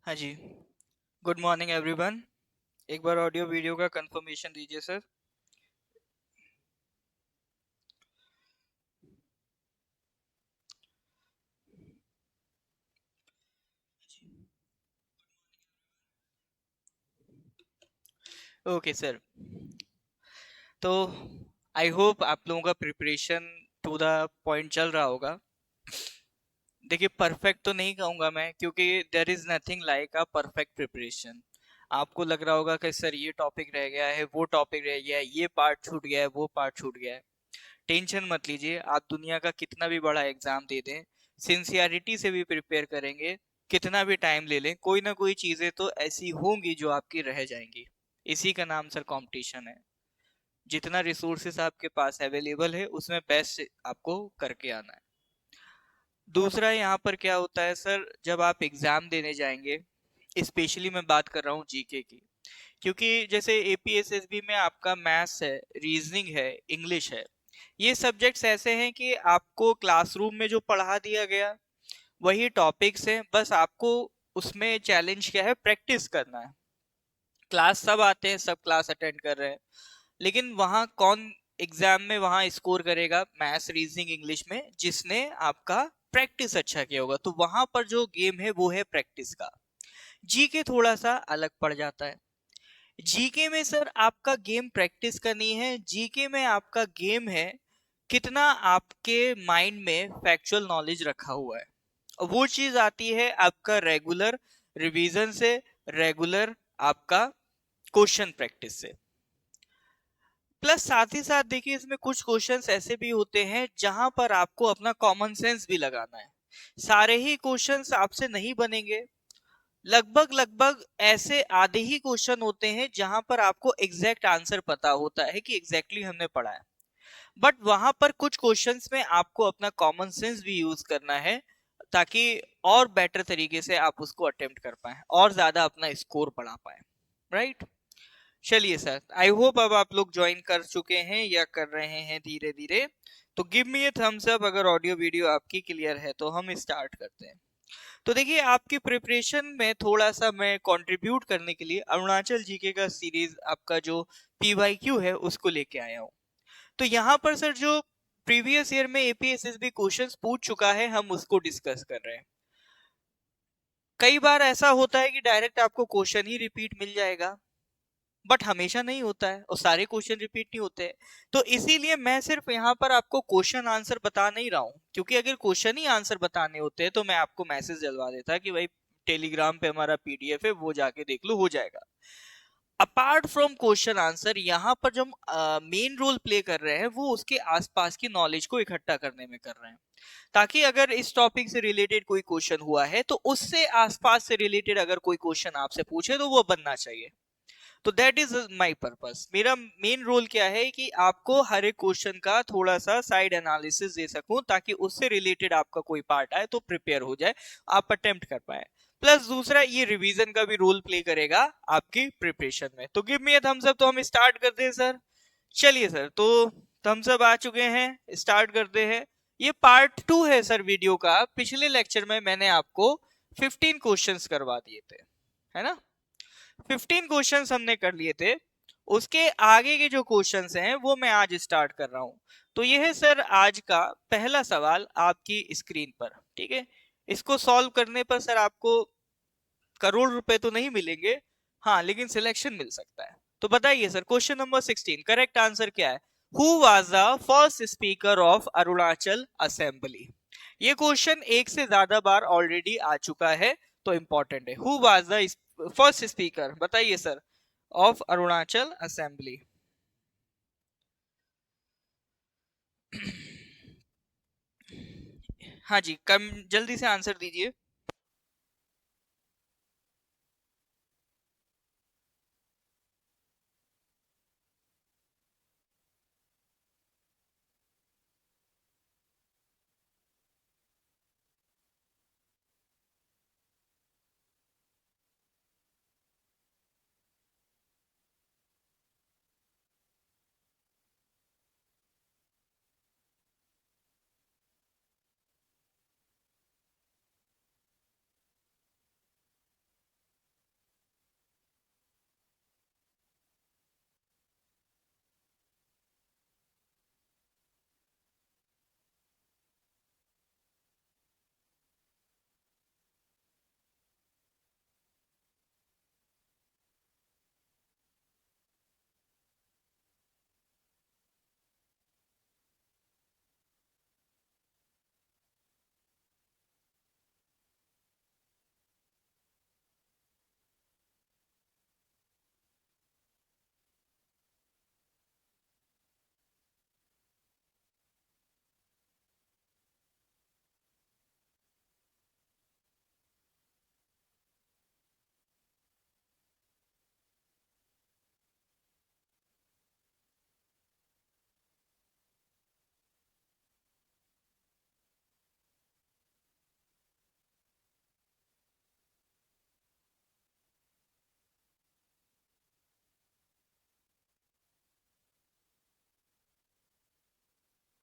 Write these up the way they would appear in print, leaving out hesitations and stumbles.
हाँ जी। Good morning everyone. एक बार audio video का कंफर्मेशन दीजिए सर। Okay sir. तो आई होप आप लोगों का प्रिपरेशन टू द पॉइंट चल रहा होगा। देखिए, परफेक्ट तो नहीं कहूंगा मैं, क्योंकि there is nothing like a perfect preparation. आपको लग रहा होगा कि सर ये टॉपिक रह गया है, वो टॉपिक रह गया है, ये पार्ट छूट गया है, वो पार्ट छूट गया है। टेंशन मत लीजिए, आप दुनिया का कितना भी बड़ा एग्जाम दे दें, सिंसियरिटी से भी प्रिपेयर करेंगे, कितना भी टाइम ले लें, कोई ना कोई चीजें तो ऐसी होंगी जो आपकी रह जाएंगी। इसी का नाम सर कंपटीशन है। जितना रिसोर्सेस आपके पास अवेलेबल है, उसमें बेस्ट आपको करके आना है। दूसरा, यहाँ पर क्या होता है सर, जब आप एग्जाम देने जाएंगे, स्पेशली मैं बात कर रहा हूँ जीके की, क्योंकि जैसे एपीएसएसबी में आपका मैथ्स है, रीजनिंग है, इंग्लिश है। ये सब्जेक्ट्स ऐसे हैं कि आपको क्लासरूम में जो पढ़ा दिया गया वही टॉपिक्स हैं, बस आपको उसमें चैलेंज क्या है, प्रैक्टिस करना है। क्लास सब आते हैं, सब क्लास अटेंड कर रहे हैं, लेकिन वहां कौन एग्जाम में वहां स्कोर करेगा मैथ्स रीजनिंग इंग्लिश में, जिसने आपका प्रैक्टिस अच्छा किया होगा। तो वहां पर जो गेम है वो है प्रैक्टिस का। जीके थोड़ा सा अलग पड़ जाता है। जीके में सर आपका गेम प्रैक्टिस का नहीं है, जीके में आपका गेम है कितना आपके माइंड में फैक्चुअल नॉलेज रखा हुआ है। और वो चीज आती है आपका रेगुलर रिवीजन से, रेगुलर आपका क्वेश्चन प्रैक्टिस से। प्लस साथ ही साथ देखिए, इसमें कुछ क्वेश्चंस ऐसे भी होते हैं जहां पर आपको अपना कॉमन सेंस भी लगाना है। सारे ही क्वेश्चंस आपसे नहीं बनेंगे। लगभग लगभग ऐसे आधे ही क्वेश्चन होते हैं जहां पर आपको एग्जैक्ट आंसर पता होता है कि एग्जैक्टली हमने पढ़ा है। बट वहां पर कुछ क्वेश्चंस में आपको अपना कॉमन सेंस भी यूज करना है, ताकि और बेटर तरीके से आप उसको अटेम्प्ट कर पाए और ज्यादा अपना स्कोर बढ़ा पाए। राइट। चलिए सर, आई होप अब आप लोग ज्वाइन कर चुके हैं या कर रहे हैं धीरे धीरे। तो गिव मी ए थम्स अप अगर ऑडियो वीडियो आपकी क्लियर है, तो हम स्टार्ट करते हैं। तो देखिए, आपकी प्रिपरेशन में थोड़ा सा मैं कंट्रीब्यूट करने के लिए अरुणाचल जीके का सीरीज आपका जो पीवाईक्यू है उसको लेके आया हूँ। तो यहाँ पर सर जो प्रीवियस ईयर में एपीएसएसबी क्वेश्चंस पूछ चुका है, हम उसको डिस्कस कर रहे हैं। कई बार ऐसा होता है कि डायरेक्ट आपको क्वेश्चन ही रिपीट मिल जाएगा, बट हमेशा नहीं होता है और सारे क्वेश्चन रिपीट नहीं होते हैं। तो इसीलिए मैं सिर्फ यहाँ पर आपको क्वेश्चन आंसर बता नहीं रहा हूँ, क्योंकि अगर क्वेश्चन ही आंसर बताने होते हैं तो मैं आपको मैसेज डलवा देता कि भाई टेलीग्राम पे हमारा पीडीएफ है, वो जाके देख लो, हो जाएगा। अपार्ट फ्रॉम क्वेश्चन आंसर, यहाँ पर जो मेन रोल प्ले कर रहे हैं वो उसके आसपास की नॉलेज को इकट्ठा करने में कर रहे हैं, ताकि अगर इस टॉपिक से रिलेटेड कोई क्वेश्चन हुआ है तो उससे आसपास से रिलेटेड अगर कोई क्वेश्चन आपसे पूछे तो वो बनना चाहिए। तो दैट इज माई पर्पस। मेरा मेन रोल क्या है कि आपको हर एक क्वेश्चन का थोड़ा सा साइड एनालिसिस दे सकूं, ताकि उससे रिलेटेड आपका कोई पार्ट आए तो प्रिपेयर हो जाए, आप अटेम्प्ट कर पाए। प्लस दूसरा, ये रिवीजन का भी रोल प्ले करेगा आपकी प्रिपरेशन में। तो give me a thumbs up, तो हम स्टार्ट करते हैं सर। चलिए सर, तो थम्स अप आ चुके हैं, स्टार्ट करते हैं। ये पार्ट 2 है सर वीडियो का। पिछले लेक्चर में मैंने आपको 15 क्वेश्चंस करवा दिए थे, है ना। 15 क्वेश्चंस हमने कर लिए थे। उसके आगे के जो क्वेश्चंस हैं वो मैं आज स्टार्ट कर रहा हूं। तो ये है सर आज का पहला सवाल आपकी स्क्रीन पर, ठीक है। इसको सॉल्व करने पर सर आपको करोड़ रुपए तो नहीं मिलेंगे, हाँ, लेकिन सिलेक्शन मिल सकता है। तो बताइए sir, question number 16 correct answer क्या है? Who was the first speaker of Arunachal assembly? ये क्वेश्चन एक से ज्यादा बार ऑलरेडी आ चुका है, तो इंपॉर्टेंट है। Who was the first speaker, बताइए सर, ऑफ अरुणाचल असेंबली। हाँ जी, कम जल्दी से आंसर दीजिए।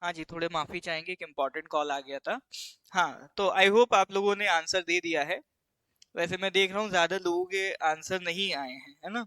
हाँ जी, थोड़े माफी चाहेंगे, एक इम्पोर्टेंट कॉल आ गया था। हाँ, तो आई होप आप लोगों ने आंसर दे दिया है। वैसे मैं देख रहा हूँ ज्यादा लोगों के आंसर नहीं आए हैं, है ना?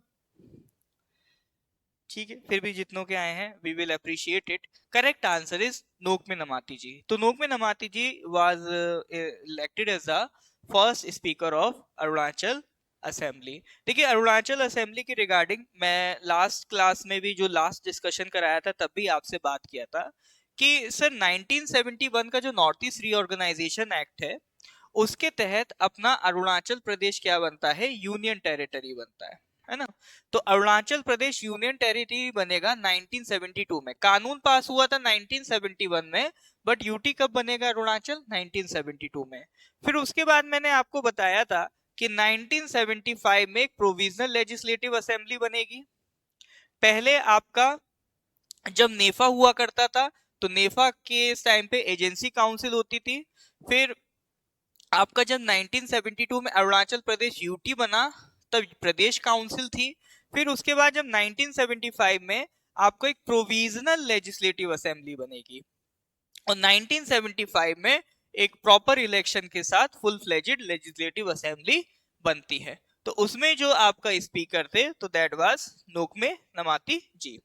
ठीक है, फिर भी जितनों के आए हैं we will appreciate it. Correct answer is Nokmey Namati ji. तो Nokmey Namati ji was elected as the first speaker of Arunachal assembly. देखिए, अरुणाचल असेंबली के रिगार्डिंग मैं लास्ट क्लास में भी जो लास्ट डिस्कशन कराया था तब भी आपसे बात किया था कि सर 1971 का जो नॉर्थ ईस्ट रीऑर्गेनाइजेशन एक्ट है उसके तहत अपना अरुणाचल प्रदेश क्या बनता है, यूनियन टेरिटरी बनता है ना? तो अरुणाचल प्रदेश यूनियन टेरिटरी बनेगा 1972 में। कानून पास हुआ था 1971 में, बट यूटी कब बनेगा अरुणाचल? 1972 में। फिर उसके बाद मैंने आपको बताया था कि 1975 में एक प्रोविजनल लेजिस्लेटिव असेंबली बनेगी। पहले आपका जब नेफा हुआ करता था तो नेफा के टाइम पे एजेंसी काउंसिल होती थी। फिर आपका जब 1972 में अरुणाचल प्रदेश यूटी बना तब प्रदेश काउंसिल थी। फिर उसके बाद जब 1975 में आपको एक प्रोविजनल लेजिस्लेटिव असेंबली बनेगी और 1975 में एक प्रॉपर इलेक्शन के साथ फुल फ्लेजेड लेजिस्लेटिव असेंबली बनती है। तो उसमें जो आपका स्पीकर थे तो दैट वाज नोकमे नमाती जी।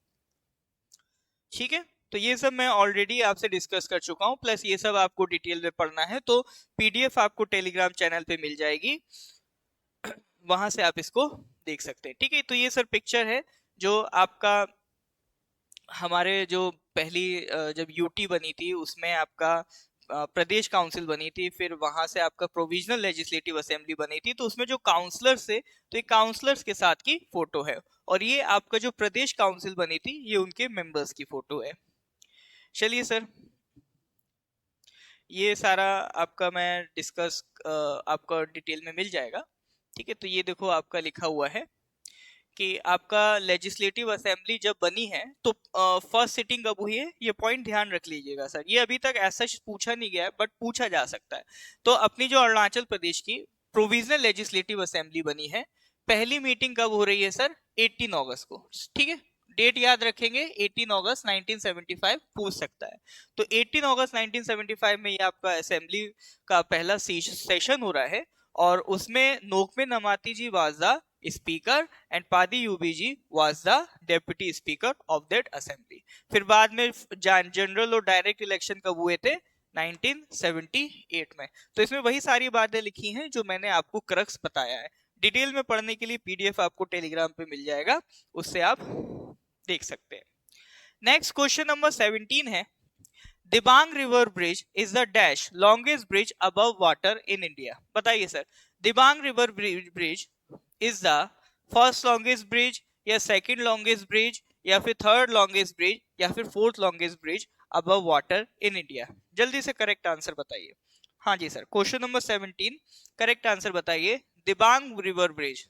ठीक है, तो ये सब मैं ऑलरेडी आपसे डिस्कस कर चुका हूँ, प्लस ये सब आपको डिटेल में पढ़ना है तो पीडीएफ आपको टेलीग्राम चैनल पे मिल जाएगी, वहां से आप इसको देख सकते हैं। ठीक है, तो ये सर पिक्चर है जो आपका हमारे जो पहली जब यूटी बनी थी उसमें आपका प्रदेश काउंसिल बनी थी, फिर वहां से आपका प्रोविजनल लेजिस्लेटिव असेंबली बनी थी। तो उसमें जो काउंसलर्स थे तो ये काउंसलर्स के साथ की फोटो है, और ये आपका जो प्रदेश काउंसिल बनी थी ये उनके मेंबर्स की फोटो है। चलिए सर, ये सारा आपका मैं डिस्कस आपका डिटेल में मिल जाएगा। ठीक है, तो ये देखो आपका लिखा हुआ है कि आपका लेजिस्लेटिव असेंबली जब बनी है तो फर्स्ट सिटिंग कब हुई है, ये पॉइंट ध्यान रख लीजिएगा सर। ये अभी तक ऐसा पूछा नहीं गया है बट पूछा जा सकता है। तो अपनी जो अरुणाचल प्रदेश की प्रोविजनल लेजिस्लेटिव असेंबली बनी है, पहली मीटिंग कब हो रही है सर? 18 अगस्त को। ठीक है, डेट याद रखेंगे, 18 अगस्त 1975 पूछ सकता है। तो 18 अगस्त 1975 में ये आपका असेंबली का पहला सेशन हो रहा है, और उसमें Nokmey Namati ji was the speaker and Padi Yubbe was the deputy speaker of that assembly. फिर बाद में जनरल और डायरेक्ट इलेक्शन कब हुए थे? 1978 में। तो इसमें वही सारी बातें लिखी हैं जो मैंने आपको क्रक्स बताया है। डिटेल में पढ़ने के लिए पीडीएफ आपको टेलीग्राम पे मिल जाएगा, उससे आप देख सकते हैं। नेक्स्ट क्वेश्चन नंबर 17 है, Dibang river bridge is the dash longest bridge above water in India. बताइए sir, Dibang river bridge is the first longest bridge या सेकंड लॉन्गेस्ट ब्रिज या फिर थर्ड लॉन्गेस्ट ब्रिज या फिर fourth longest bridge above water in India? जल्दी से correct answer बताइए। हाँ जी sir, question number 17 correct answer बताइए। दिबांग रिवर ब्रिज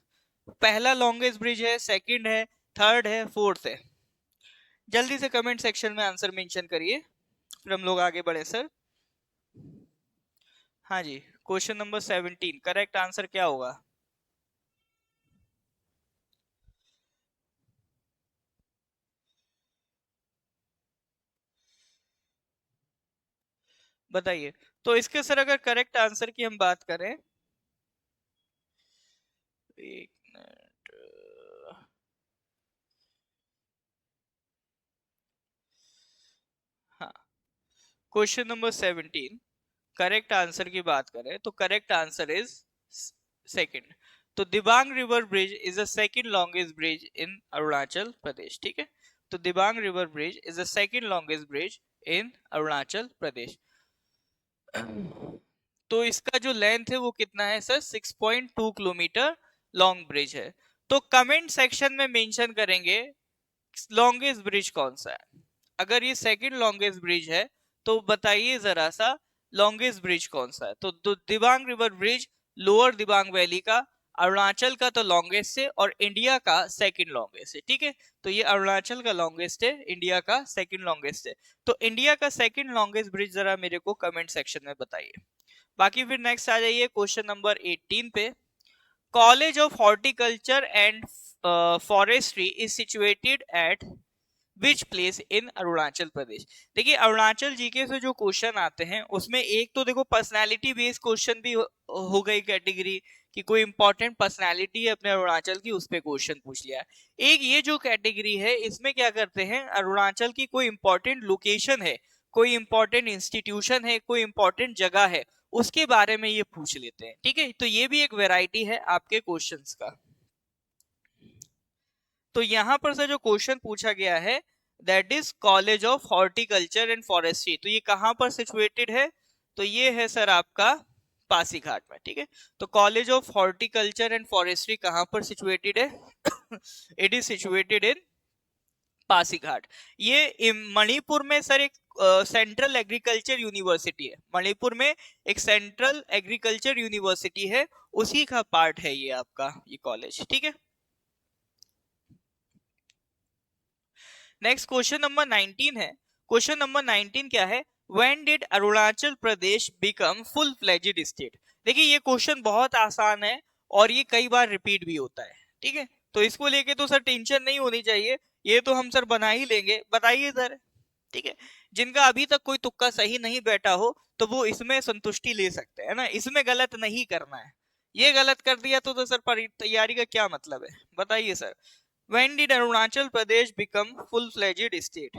पहला लॉन्गेस्ट ब्रिज है, सेकंड है, थर्ड है, फोर्थ है? जल्दी से कमेंट सेक्शन में आंसर मेंशन करिए, फिर हम लोग आगे बढ़े सर। हाँ जी, क्वेश्चन नंबर 17 करेक्ट आंसर क्या होगा? बताइए। तो इसके सर अगर करेक्ट आंसर की हम बात करें, एक मिनट, हाँ, क्वेश्चन नंबर 17 करेक्ट आंसर की बात करें तो करेक्ट आंसर इज सेकंड। तो Dibang river bridge is the second longest bridge in Arunachal Pradesh. ठीक है, तो Dibang river bridge is the second longest bridge in Arunachal Pradesh. तो इसका जो लेंथ है वो कितना है सर? 6.2 किलोमीटर लॉन्ग ब्रिज है। तो कमेंट सेक्शन में मेंशन करेंगे लॉन्गेस्ट ब्रिज कौन सा है। अगर ये सेकंड लॉन्गेस्ट ब्रिज है तो बताइए जरा सा लॉन्गेस्ट ब्रिज कौन सा है। तो Dibang river bridge lower Dibang valley का, अरुणाचल का तो लॉन्गेस्ट है और इंडिया का सेकंड लॉन्गेस्ट है। ठीक है, तो ये अरुणाचल का लॉन्गेस्ट है, इंडिया का सेकंड लॉन्गेस्ट है। तो इंडिया का सेकंड लॉन्गेस्ट ब्रिज जरा मेरे को कमेंट सेक्शन में बताइए। बाकी फिर नेक्स्ट आ जाइए क्वेश्चन नंबर 18 पे। College of horticulture and forestry is situated at which place in Arunachal Pradesh. देखिए अरुणाचल जीके से जो क्वेश्चन आते हैं उसमें एक तो देखो पर्सनालिटी बेस्ड क्वेश्चन भी हो गई कैटेगरी कि कोई इंपॉर्टेंट पर्सनालिटी है अपने अरुणाचल की, उस पे क्वेश्चन पूछ लिया। एक ये जो कैटेगरी है इसमें क्या करते हैं, अरुणाचल की कोई इंपॉर्टेंट लोकेशन है, कोई इंपॉर्टेंट इंस्टीट्यूशन है, कोई इंपॉर्टेंट जगह है, उसके बारे में ये पूछ लेते हैं। ठीक है, तो ये भी एक वैरायटी है आपके क्वेश्चंस का। तो यहां पर से जो क्वेश्चन पूछा गया है that is college of horticulture and forestry, तो ये कहां पर सिचुएटेड है, तो ये है सर आपका पासीघाट में। ठीक है, तो college of horticulture and forestry कहां पर सिचुएटेड है इट इज सिचुएटेड इन पासीघाट। ये मणिपुर में सर एक सेंट्रल एग्रीकल्चर यूनिवर्सिटी है, मणिपुर में एक सेंट्रल एग्रीकल्चर यूनिवर्सिटी है, उसी का पार्ट है ये आपका ये कॉलेज। ठीक है, नेक्स्ट क्वेश्चन नंबर 19 है। क्वेश्चन नंबर 19 क्या है, when did Arunachal Pradesh become full fledged state. देखिए ये क्वेश्चन बहुत आसान है और ये कई बार रिपीट भी होता है। ठीक है, तो इसको लेके तो सर टेंशन नहीं होनी चाहिए, ये तो हम सर बना ही लेंगे। बताइए सर। ठीक है, जिनका अभी तक कोई तुक्का सही नहीं बैठा हो तो वो इसमें संतुष्टि ले सकते हैं ना, इसमें गलत नहीं करना है। ये गलत कर दिया तो सर तैयारी का क्या मतलब है, बताइए sir. When did Arunachal Pradesh become full-fledged state?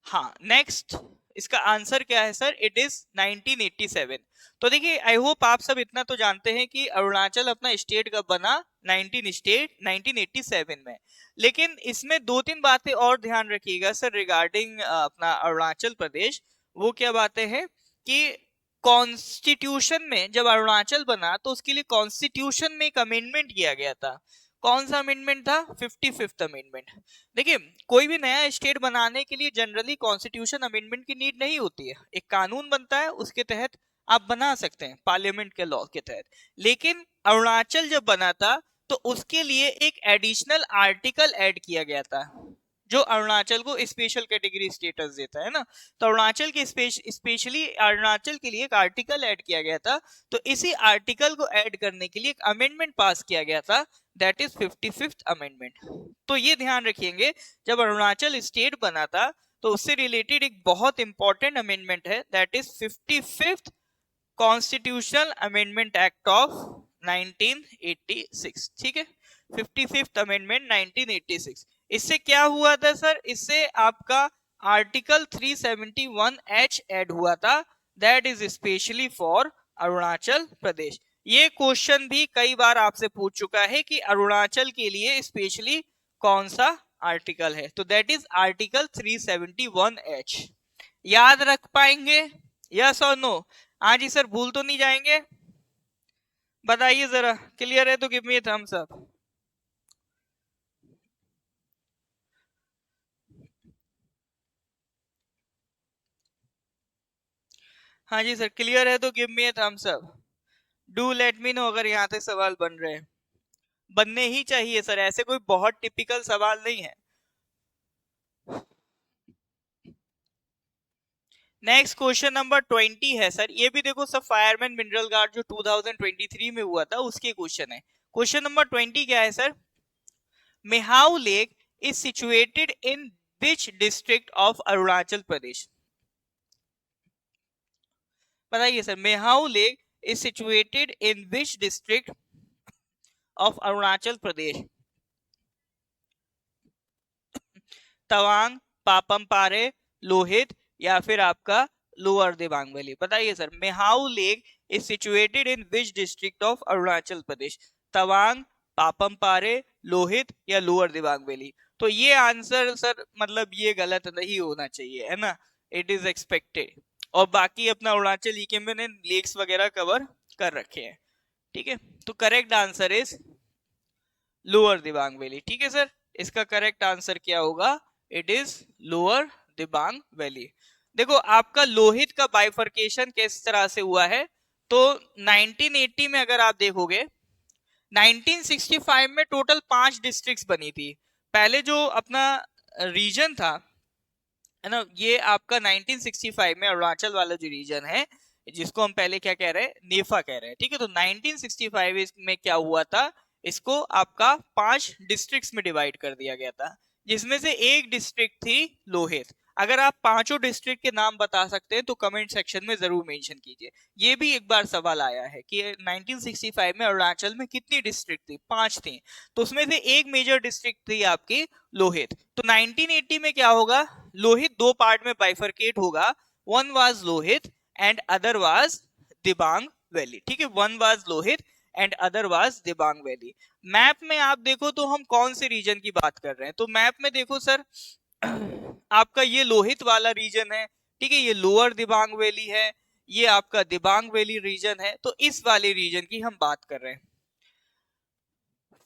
हाँ, नेक्स्ट इसका आंसर क्या है सर, इट इज 1987। तो देखिए आई होप आप सब इतना तो जानते हैं कि अरुणाचल अपना स्टेट कब बना, 1987 में। लेकिन इसमें दो तीन बातें और ध्यान रखिएगा सर रिगार्डिंग अपना अरुणाचल प्रदेश। वो क्या बातें हैं कि कॉन्स्टिट्यूशन में जब अरुणाचल बना तो उसके लिए कॉन्स्टिट्यूशन में एक अमेंडमेंट किया गया था। कौन सा अमेंडमेंट था, 55th अमेंडमेंट। देखिए कोई भी नया स्टेट बनाने के लिए जनरली कॉन्स्टिट्यूशन अमेंडमेंट की नीड नहीं होती है, एक कानून बनता है उसके तहत आप बना सकते हैं पार्लियामेंट के लॉ के तहत। लेकिन अरुणाचल जब बना था तो उसके लिए एक एडिशनल आर्टिकल ऐड किया गया था जो अरुणाचल को स्पेशल कैटेगरी स्टेटस देता है ना। तो अरुणाचल के स्पेशली अरुणाचल के लिए एक आर्टिकल ऐड किया गया था। तो इसी आर्टिकल को ऐड करने के लिए एक अमेंडमेंट पास किया गया था, दैट इज 55th अमेंडमेंट। तो ये ध्यान रखिएंगे जब अरुणाचल स्टेट बना था तो उससे रिलेटेड एक बहुत इंपॉर्टेंट अमेंडमेंट है, that is 55th constitutional amendment act of 1986। ठीक है, 55th अमेंडमेंट 1986। इससे क्या हुआ था सर, इससे आपका आर्टिकल 371H ऐड हुआ था, that is specially for Arunachal Pradesh. ये क्वेश्चन भी कई बार आपसे पूछ चुका है कि अरुणाचल के लिए स्पेशली कौन सा आर्टिकल है, तो दैट इज आर्टिकल 371H। याद रख पाएंगे, यस और नो? हाँ जी सर, भूल तो नहीं जाएंगे? बताइए जरा, क्लियर है तो give me a thumbs up. हाँ जी सर, क्लियर है तो give me a thumbs up. Do let me know अगर यहाँ तक सवाल बन रहे हैं। बनने ही चाहिए सर, ऐसे कोई बहुत टिपिकल सवाल नहीं है। नेक्स्ट क्वेश्चन नंबर 20 है सर, ये भी देखो सब फायरमैन मिनरल गार्ड जो 2023 में हुआ था उसके क्वेश्चन है। क्वेश्चन नंबर 20 क्या है sir, Mehao lake is situated in which district of Arunachal Pradesh. बताइए sir, Mehao lake is situated in which district of Arunachal Pradesh. Tawang, Papum Pare, Lohit या फिर आपका लोअर दिबांग वैली। बताइए sir, Mehao lake is situated in which district of Arunachal Pradesh, Tawang, Papum Pare, Lohit या लोअर दिबांग वैली। तो ये आंसर सर मतलब ये गलत नहीं होना चाहिए है ना, इट इज एक्सपेक्टेड। और बाकी अपना अरुणाचल ईके में लेक्स वगैरह कवर कर रखे हैं। ठीक है, तो correct answer is lower Dibang valley. ठीक है सर, इसका करेक्ट आंसर क्या होगा, it is lower Dibang valley. देखो आपका लोहित का बाइफर्केशन किस तरह से हुआ है, तो 1980 में अगर आप देखोगे 1965 में टोटल 5 डिस्ट्रिक्ट्स बनी थी। पहले जो अपना रीजन था है ना, ये आपका 1965 में अरुणाचल वाला जो रीजन है जिसको हम पहले क्या कह रहे हैं, नेफा कह रहे हैं। ठीक है, तो 1965 में क्या हुआ था, इसको आपका 5 डिस्ट्रिक्ट्स में डिवाइड कर दिया गया था जिसमें से एक डिस्ट्रिक्ट थी लोहित। अगर आप पांचों डिस्ट्रिक्ट के नाम बता सकते हैं तो कमेंट सेक्शन में जरूर मेंशन कीजिए। ये भी एक बार सवाल आया है कि 1965 में अरुणाचल में कितनी डिस्ट्रिक्ट थी, 5 थी, तो उसमें से एक मेजर डिस्ट्रिक्ट थी आपकी लोहित। तो 1980 में क्या होगा, लोहित दो पार्ट में बाइफरकेट होगा, one was Lohit and other was Dibang valley. ठीक है, one was Lohit and other was Dibang valley. Map में आप देखो तो हम कौन से रीजन की बात कर रहे हैं, तो मैप में देखो सर आपका ये लोहित वाला रीजन है, ठीक है, ये लोअर दिबांग वैली है, ये आपका दिबांग वैली रीजन है, तो इस वाले रीजन की हम बात कर रहे हैं।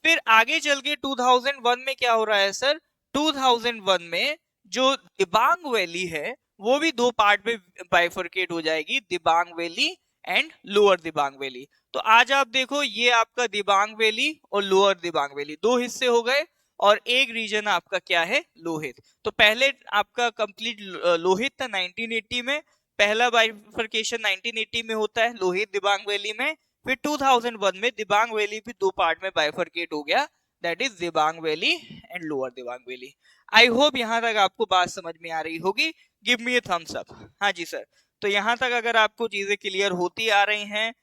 फिर आगे चल के 2001 में क्या हो रहा है सर, 2001 में जो दिबांग वैली है वो भी दो पार्ट में बाइफरकेट हो जाएगी, Dibang valley and lower Dibang valley. तो आज आप देखो ये आपका दिबांग वैली और लोअर दिबांग वैली दो हिस्से हो गए और एक रीजन आपका क्या है, लोहित। तो पहले आपका कंप्लीट लोहित था 1980 में, पहला बाइफरकेशन 1980 में होता है लोहित दिबांग वैली में। फिर 2001 में दिबांग वैली भी दो पार्ट में बाइफरकेट हो गया, that is Dibang valley and lower Dibang valley. I hope यहां तक आपको बात समझ में आ रही होगी। गिव मी ए थम्स अप। हाँ जी सर, तो यहां तक अगर आपको चीजें क्लियर होती आ रही हैं,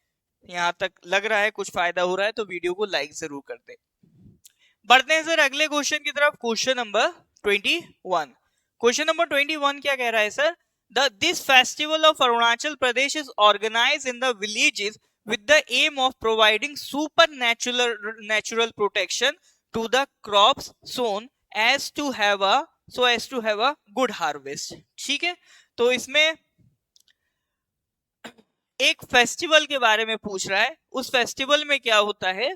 यहाँ तक लग रहा है कुछ फायदा हो रहा है, तो वीडियो को लाइक जरूर कर दे। बढ़ते हैं सर अगले क्वेश्चन की तरफ, क्वेश्चन नंबर 21। क्वेश्चन नंबर 21 क्या कह रहा है sir, this festival of Arunachal Pradesh is organized in the villages with the aim of providing supernatural protection to the crops sown as to have a good harvest। ठीक है, तो इसमें एक festival के बारे में पूछ रहा है। उस फेस्टिवल में क्या होता है,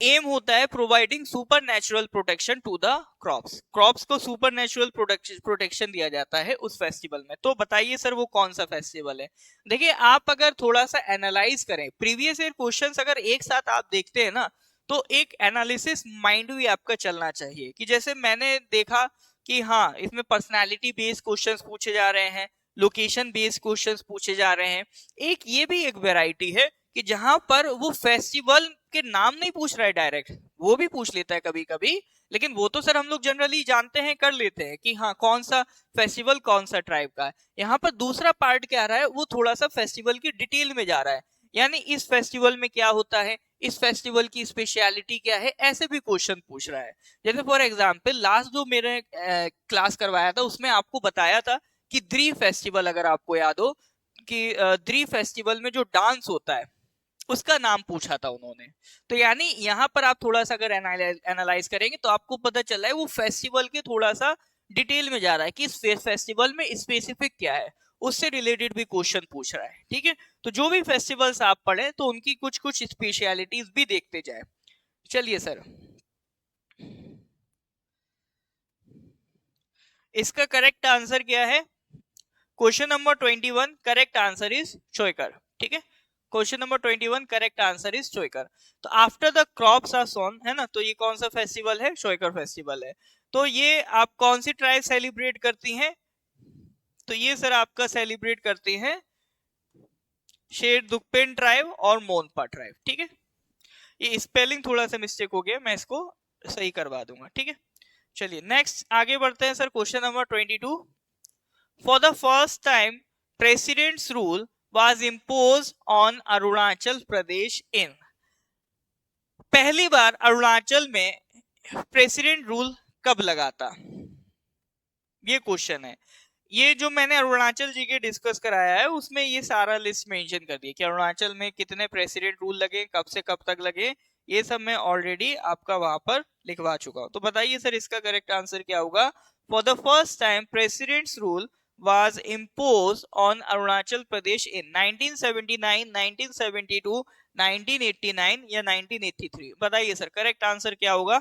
एम होता है providing super natural protection to the crops को सुपर नेचुरल प्रोटेक्शन दिया जाता है उस फेस्टिवल में। तो बताइए सर वो कौन सा फेस्टिवल है। देखिए आप अगर थोड़ा सा एनालाइज करें प्रीवियस ईयर क्वेश्चंस अगर एक साथ आप देखते हैं ना, तो एक एनालिसिस माइंड भी आपका चलना चाहिए कि जैसे मैंने देखा कि हाँ इसमें पर्सनैलिटी बेस्ड क्वेश्चंस पूछे जा रहे हैं, लोकेशन बेस्ड क्वेश्चंस पूछे जा रहे हैं। एक ये भी एक वेराइटी है कि जहां पर वो फेस्टिवल के नाम नहीं पूछ रहा है डायरेक्ट, वो भी पूछ लेता है कभी कभी, लेकिन वो तो सर हम लोग जनरली जानते हैं, कर लेते हैं कि हाँ कौन सा फेस्टिवल कौन सा ट्राइब का है। यहाँ पर दूसरा पार्ट क्या आ रहा है, वो थोड़ा सा फेस्टिवल की डिटेल में जा रहा है, यानी इस फेस्टिवल में क्या होता है, इस फेस्टिवल की स्पेशलिटी क्या है, ऐसे भी क्वेश्चन पूछ रहा है। जैसे फॉर एग्जाम्पल लास्ट जो मेरे क्लास करवाया था उसमें आपको बताया था कि द्री फेस्टिवल, अगर आपको याद हो कि द्री फेस्टिवल में जो डांस होता है उसका नाम पूछा था उन्होंने। तो यानी यहाँ पर आप थोड़ा सा अगर एनालाइज करेंगे तो आपको पता चल रहा है वो फेस्टिवल के थोड़ा सा डिटेल में जा रहा है कि इस फेस्टिवल में स्पेसिफिक क्या है, उससे रिलेटेड भी क्वेश्चन पूछ रहा है। ठीक है, तो जो भी फेस्टिवल्स आप पढ़े तो उनकी कुछ कुछ स्पेशलिटीज भी देखते जाए। चलिए सर, इसका करेक्ट आंसर क्या है, question number 21 correct answer is Choikar. ठीक है, question number 21 correct answer is Choikar. तो after the crops are sown, है ना, तो ये कौन सा फेस्टिवल है, चोइकर फेस्टिवल है। तो ये आप कौन सी ट्राइब सेलिब्रेट करती हैं, तो ये सर आपका सेलिब्रेट करती हैं शेरदुकपेन ट्राइब और मोनपा ट्राइब। ठीक है, ये स्पेलिंग थोड़ा सा मिस्टेक हो गया, मैं इसको सही करवा दूंगा। ठीक है, चलिए नेक्स्ट आगे बढ़ते हैं sir, question number 22। For the first time, President's rule was imposed on Arunachal Pradesh in। पहली बार अरुणाचल में प्रेसिडेंट रूल कब लगा था, ये क्वेश्चन है। ये जो मैंने अरुणाचल जी के डिस्कस कराया है उसमें ये सारा लिस्ट मेंशन कर दिया कि अरुणाचल में कितने प्रेसिडेंट रूल लगे, कब से कब तक लगे, ये सब मैं ऑलरेडी आपका वहां पर लिखवा चुका हूं। तो बताइए सर इसका करेक्ट आंसर क्या होगा। For the first time presidents rule was imposed on Arunachal Pradesh in 1979, 1972, 1989 या 1983। बताइए सर करेक्ट आंसर क्या होगा।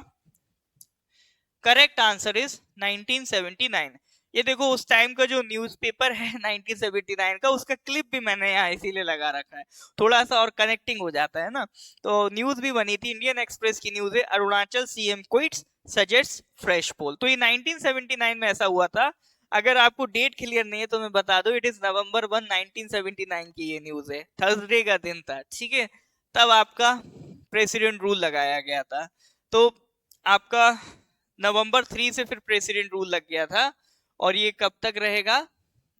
Correct answer is 1979। ये देखो उस टाइम का जो न्यूज़पेपर है 1979 का, उसका क्लिप भी मैंने यहाँ इसीलिए लगा रखा है, थोड़ा सा और कनेक्टिंग हो जाता है ना। तो न्यूज भी बनी थी, इंडियन एक्सप्रेस की न्यूज है, Arunachal CM quits suggest fresh poll. तो ये 1979 में ऐसा हुआ था। अगर आपको डेट क्लियर नहीं है तो मैं बता दूं, इट इज नवंबर 1 1979 की ये न्यूज है, थर्सडे का दिन था। ठीक है, तब आपका प्रेसिडेंट रूल लगाया गया था। तो आपका नवंबर 3 से फिर प्रेसिडेंट रूल लग गया था, और ये कब तक रहेगा?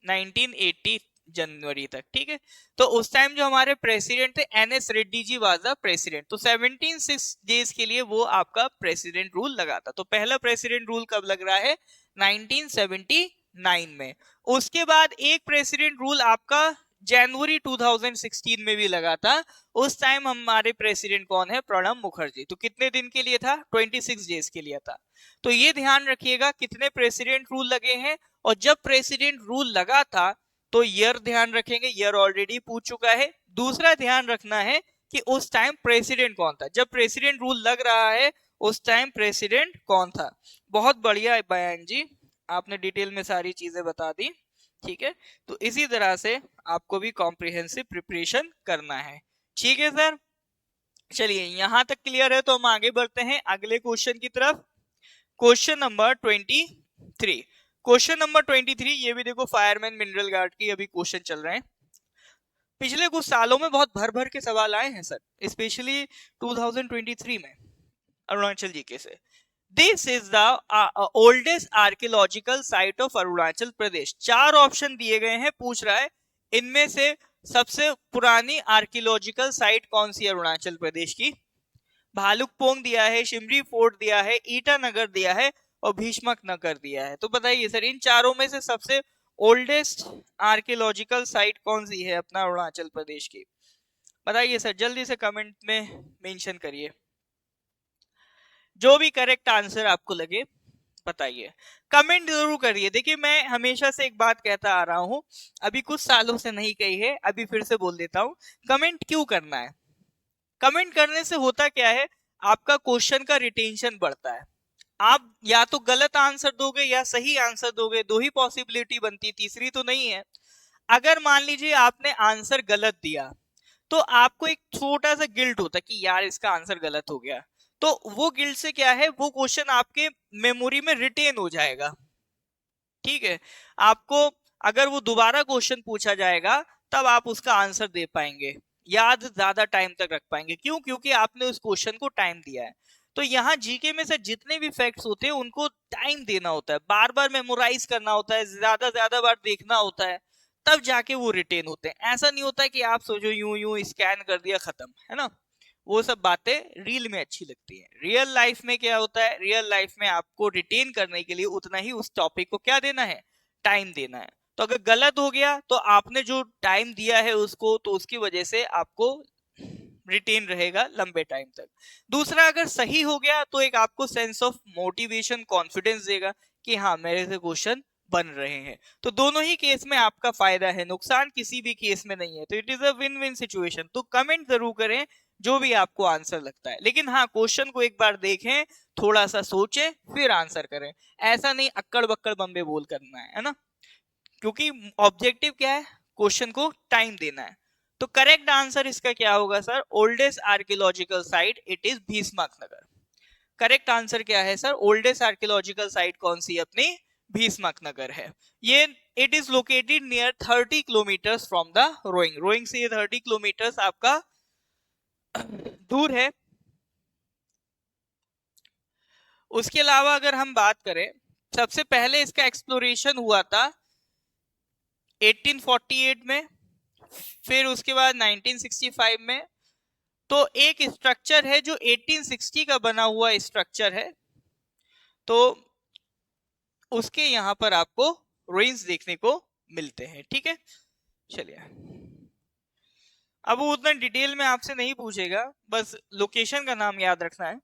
1980 जनवरी तक, ठीक है। तो उस टाइम जो हमारे प्रेसिडेंट थे, NS Reddy ji was the president. तो 17 डेज के लिए वो आपका प्रेसिडेंट रूल लगा था। तो पहला प्रेसिडेंट रूल कब लग रहा है? 1979 में। उसके बाद एक प्रेसिडेंट रूल आपका जनवरी 2016 में भी लगा था। उस टाइम हमारे प्रेसिडेंट कौन है? प्रणब मुखर्जी। तो कितने दिन के लिए था? 26 डेज के लिए था। तो ये ध्यान रखिएगा कितने प्रेसिडेंट रूल लगे हैं, और जब प्रेसिडेंट रूल लगा था तो ईयर ध्यान रखेंगे, ईयर ऑलरेडी पूछ चुका है। दूसरा ध्यान रखना है कि उस टाइम प्रेसिडेंट कौन था, जब प्रेसिडेंट रूल लग रहा है उस टाइम प्रेसिडेंट कौन था। बहुत बढ़िया बयान जी, आपने डिटेल में सारी चीजें बता दी, ठीक है। तो इसी तरह से आपको भी कॉम्प्रिहेंसिव प्रिपरेशन करना है, ठीक है सर। चलिए यहां तक क्लियर है, तो हम आगे बढ़ते हैं अगले क्वेश्चन की तरफ। Question number 23। क्वेश्चन नंबर 23, ये भी देखो फायरमैन मिनरल गार्ड की अभी क्वेश्चन चल रहे हैं। पिछले कुछ सालों में बहुत भर भर के सवाल आए हैं सर, स्पेशली 2023 में अरुणाचल जीके से। This is the oldest archaeological site of Arunachal Pradesh. 4 option दिए गए हैं, पूछ रहा है इनमें से सबसे पुरानी आर्कियोलॉजिकल साइट कौन सी है अरुणाचल प्रदेश की। भालुकपोंग दिया है, शिमरी फोर्ट दिया है, ईटानगर दिया है, और भीष्मक नगर दिया है। तो बताइए सर इन चारों में से सबसे ओल्डेस्ट आर्कियोलॉजिकल साइट कौन सी है अपना अरुणाचल प्रदेश की? बताइए सर, जल्दी से कमेंट में मेंशन करिए, जो भी करेक्ट आंसर आपको लगे बताइए, कमेंट जरूर करिए। देखिए मैं हमेशा से एक बात कहता आ रहा हूं, अभी कुछ सालों से नहीं कही है, अभी फिर से बोल देता हूं, कमेंट क्यों करना है? कमेंट करने से होता क्या है, आपका क्वेश्चन का रिटेंशन बढ़ता है। आप या तो गलत आंसर दोगे या सही आंसर दोगे, दो ही पॉसिबिलिटी बनती, तीसरी तो नहीं है। अगर मान लीजिए आपने आंसर गलत दिया तो आपको एक छोटा सा गिल्ट होता है कि यार इसका आंसर गलत हो गया, तो वो गिल्ट से क्या है, वो क्वेश्चन आपके मेमोरी में रिटेन हो जाएगा, ठीक है। आपको अगर वो दोबारा क्वेश्चन पूछा जाएगा तब आप उसका आंसर दे पाएंगे, याद ज्यादा टाइम तक रख पाएंगे। क्यों? क्योंकि आपने उस क्वेश्चन को टाइम दिया है। तो यहाँ जीके में से जितने भी फैक्ट्स होते हैं उनको टाइम देना होता है, बार बार मेमोराइज करना होता है, ज्यादा बार देखना होता है, तब जाके वो रिटेन होते हैं। ऐसा नहीं होता है कि आप सोचो यूं यूं स्कैन कर दिया खत्म, है ना। वो सब बातें रील में अच्छी लगती है। रियल लाइफ में क्या होता है, रियल लाइफ में आपको रिटेन करने के लिए उतना ही उस टॉपिक को क्या देना है, टाइम देना है। तो अगर गलत हो गया तो आपने जो टाइम दिया है उसको, तो उसकी वजह से आपको रिटेन रहेगा लंबे टाइम तक। दूसरा, अगर सही हो गया तो एक आपको सेंस ऑफ मोटिवेशन, कॉन्फिडेंस देगा कि हाँ मेरे से क्वेश्चन बन रहे हैं। तो दोनों ही केस में आपका फायदा है, नुकसान किसी भी केस में नहीं है। तो it is a win win situation. तो कमेंट जरूर करें जो भी आपको आंसर लगता है, लेकिन हाँ क्वेश्चन को एक बार देखें, थोड़ा सा सोचें, फिर आंसर करें। ऐसा नहीं अक्कड़ बक्कड़ बम्बे बोल करना है ना, क्योंकि ऑब्जेक्टिव क्या है, क्वेश्चन को टाइम देना है। तो करेक्ट आंसर इसका क्या होगा sir? Oldest archaeological site, it is Bhishmak Nagar. Correct answer क्या है सर? ओल्डेस्ट आर्कियोलॉजिकल साइट कौन सी है अपनी? भीष्मक नगर है ये। It is located near 30 kilometre from the Roing. Roing से ये 30 किलोमीटर आपका दूर है। उसके अलावा अगर हम बात करें, सबसे पहले इसका एक्सप्लोरेशन हुआ था 1848 में, फिर उसके बाद 1965 में। तो एक स्ट्रक्चर है जो 1860 का बना हुआ स्ट्रक्चर है, तो उसके यहां पर आपको रुइंस देखने को मिलते हैं, ठीक है। चलिए, अब वो उतना डिटेल में आपसे नहीं पूछेगा, बस लोकेशन का नाम याद रखना है।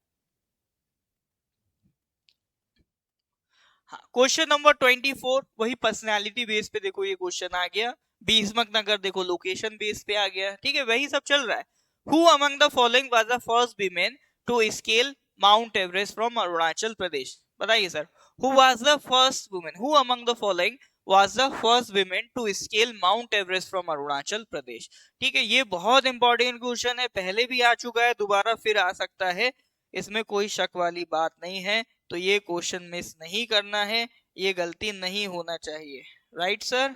हाँ, क्वेश्चन नंबर 24, वही पर्सनालिटी बेस पे देखो ये क्वेश्चन आ गया। भीष्मक नगर देखो लोकेशन बेस पे आ गया, ठीक है, वही सब चल रहा है। Who among the following was the first women to scale Mount Everest from Arunachal Pradesh? बताइए sir, who was the first women, who among the following was the first women to scale Mount Everest from Arunachal Pradesh? ठीक है, ये बहुत important question है, पहले भी आ चुका है, दोबारा फिर आ सकता है, इसमें कोई शक वाली बात नहीं है। तो ये क्वेश्चन मिस नहीं करना है, ये गलती नहीं होना चाहिए, राइट सर।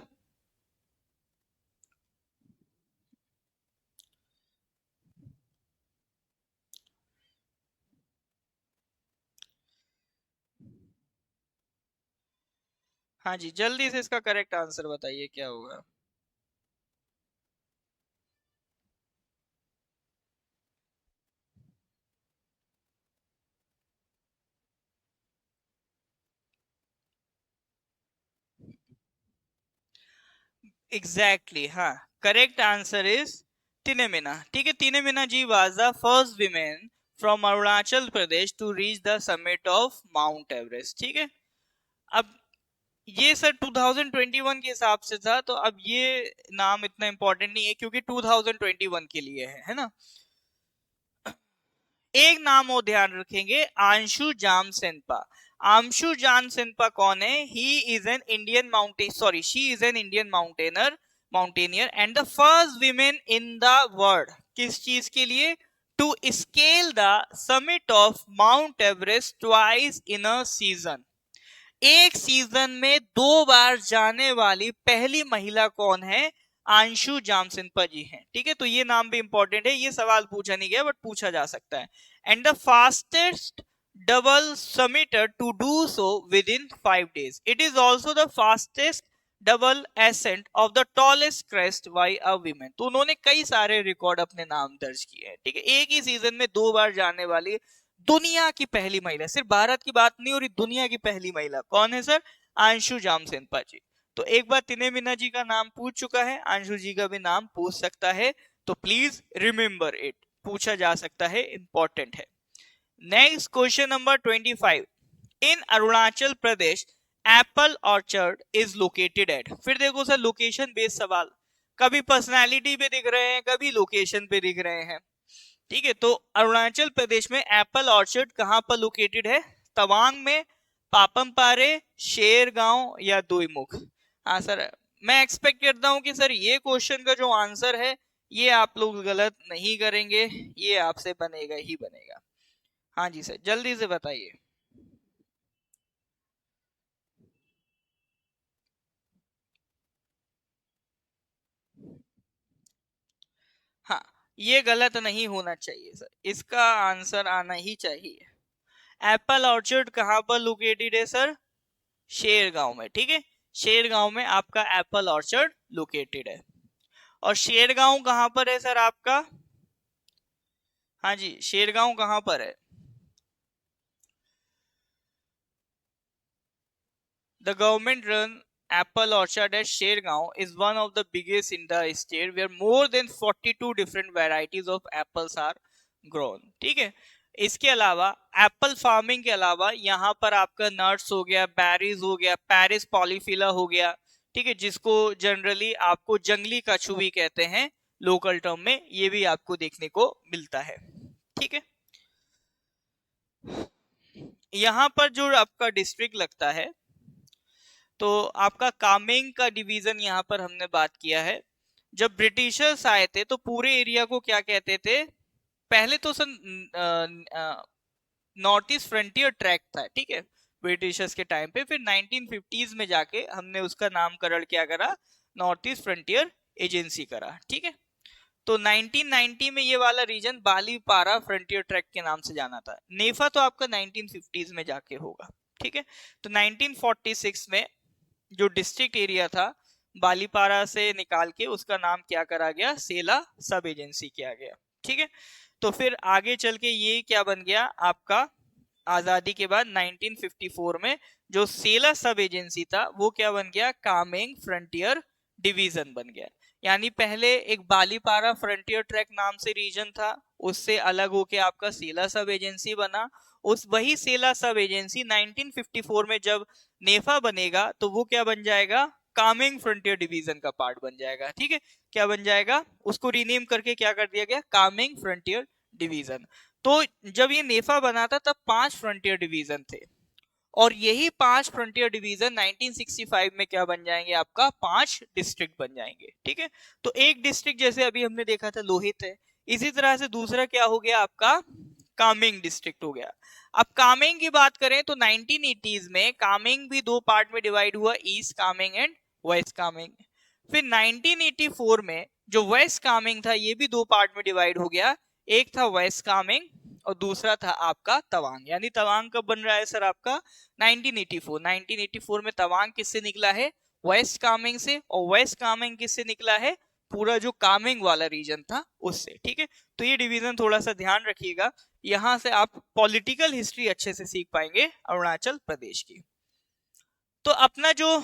हाँ जी, जल्दी से इसका करेक्ट आंसर बताइए क्या होगा। एग्जैक्टली हाँ, करेक्ट आंसर इज तिनेमिना। ठीक है, Tine Mena ji was the first women from Arunachal Pradesh to reach the summit of Mount Everest. ठीक है, अब ये सर 2021 के हिसाब से था, तो अब ये नाम इतना इंपॉर्टेंट नहीं है क्योंकि 2021 के लिए है ना। एक नाम वो ध्यान रखेंगे, आंशु जाम सेनपा। आंशु जाम सेनपा कौन है? He is an Indian mountain, sorry she is an Indian mountaineer and the first women in the world, किस चीज के लिए? To scale the summit of Mount Everest twice in a season. एक सीजन में 2 बार जाने वाली पहली महिला कौन है? आंशु जामसिन्पा जी हैं। ठीक है, तो ये नाम भी इंपॉर्टेंट है, ये सवाल पूछा नहीं गया बट पूछा जा सकता है। And the fastest double summiter to do so within 5 days। It is also the fastest double ascent of the tallest crest by a women. तो उन्होंने कई सारे रिकॉर्ड अपने नाम दर्ज किए हैं। ठीक है, एक ही सीजन में 2 बार जाने वाली दुनिया की पहली महिला, सिर्फ भारत की बात नहीं हो रही, दुनिया की पहली महिला कौन है सर? आंशु जामसेनपा जी। तो एक बार तिने मीना जी का नाम पूछ चुका है, आंशु जी का भी नाम पूछ सकता है, तो प्लीज रिमेंबर इट, पूछा जा सकता है, इंपॉर्टेंट है। Next question number 25। In Arunachal Pradesh Apple orchard is located at. फिर देखो सर, लोकेशन बेस्ड सवाल, कभी पर्सनालिटी पे दिख रहे हैं, कभी लोकेशन पे दिख रहे हैं। ठीक है, तो अरुणाचल प्रदेश में एप्पल ऑर्चर्ड कहां पर लोकेटेड है? तवांग में, पापम पारे, शेर गांव या दोईमुख? हाँ सर, मैं एक्सपेक्ट करता हूं कि सर ये क्वेश्चन का जो आंसर है ये आप लोग गलत नहीं करेंगे, ये आपसे बनेगा ही बनेगा। हाँ जी सर, जल्दी से बताइए। हाँ, ये गलत नहीं होना चाहिए सर, इसका आंसर आना ही चाहिए। एप्पल ऑर्चर्ड कहां पर लोकेटेड है सर? शेरगांव में। ठीक है, शेरगांव में आपका एप्पल ऑर्चर्ड लोकेटेड है। और शेरगांव कहां पर है सर आपका? हाँ जी, शेरगांव कहां पर है? The government run apple orchard at Shergaon is one of the biggest in the state where more than 42 different varieties of apples are grown। ठीक है, इसके अलावा एप्पल फार्मिंग के अलावा यहाँ पर आपका नट्स हो गया, बेरीज हो गया, पेरिस पॉलीफिला हो गया। ठीक है, जिसको जनरली आपको जंगली कछू भी कहते हैं लोकल टर्म में, ये भी आपको देखने को मिलता है। ठीक है, यहाँ पर जो आपका डिस्ट्रिक्ट लगता है, तो आपका कामेंग का डिवीजन यहाँ पर हमने बात किया है। जब ब्रिटिशर्स आए थे तो पूरे एरिया को क्या कहते थे? पहले तो sir north east frontier track था। ठीक है, ब्रिटिशर्स के टाइम पे, फिर 1950s में जाके हमने उसका नामकरण क्या करा? नॉर्थ ईस्ट फ्रंटियर एजेंसी करा। ठीक है, तो 1990 में ये वाला रीजन बालीपारा फ्रंटियर ट्रैक के नाम से जाना था। नेफा तो आपका 1950s में जाके होगा। ठीक है, तो 1946 में जो डिस्ट्रिक्ट एरिया था बालीपारा से निकाल के उसका नाम क्या करा गया? सेला सब एजेंसी किया गया। ठीक है, तो फिर आगे चल के ये क्या बन गया आपका? आजादी के बाद 1954 में जो सेला सब एजेंसी था वो क्या बन गया? कामेंग फ्रंटियर डिवीजन बन गया। यानी पहले एक बालीपारा फ्रंटियर ट्रैक नाम से रीजन था, उससे अलग होके आपका सेला सब एजेंसी बना। उस वही सेला सब एजेंसी 1954 में जब नेफा बनेगा तो वो क्या बन जाएगा? कामेंग फ्रंटियर डिवीजन का पार्ट बन जाएगा। ठीक है, क्या बन जाएगा? उसको रीनेम करके क्या कर दिया गया? Kameng frontier division. तो जब ये नेफा बना था तब 5 फ्रंटियर डिवीजन थे, और यही 5 फ्रंटियर डिवीजन 1965 में क्या बन जाएंगे? आपका 5 डिस्ट्रिक्ट बन जाएंगे। ठीक है, तो एक डिस्ट्रिक्ट जैसे अभी हमने देखा था लोहित है, इसी तरह से दूसरा क्या हो गया आपका? कामेंग डिस्ट्रिक्ट हो गया। अब कामेंग की बात करें तो 1980s में कामेंग भी 2 पार्ट में डिवाइड हुआ, east Kameng and west Kameng. फिर 1984 में जो वेस्ट कामेंग था ये भी 2 पार्ट में डिवाइड हो गया, एक था वेस्ट कामेंग और दूसरा था आपका तवांग। यानी तवांग कब बन रहा है सर आपका 1984 में तवांग किससे निकला है, वेस्ट कामेंग से, और वेस्ट कामेंग किससे निकला है, पूरा जो कामेंग वाला रीजन था उससे। ठीक है, तो ये डिवीजन थोड़ा सा ध्यान रखिएगा, यहां से आप पॉलिटिकल हिस्ट्री अच्छे से सीख पाएंगे अरुणाचल प्रदेश की। तो अपना जो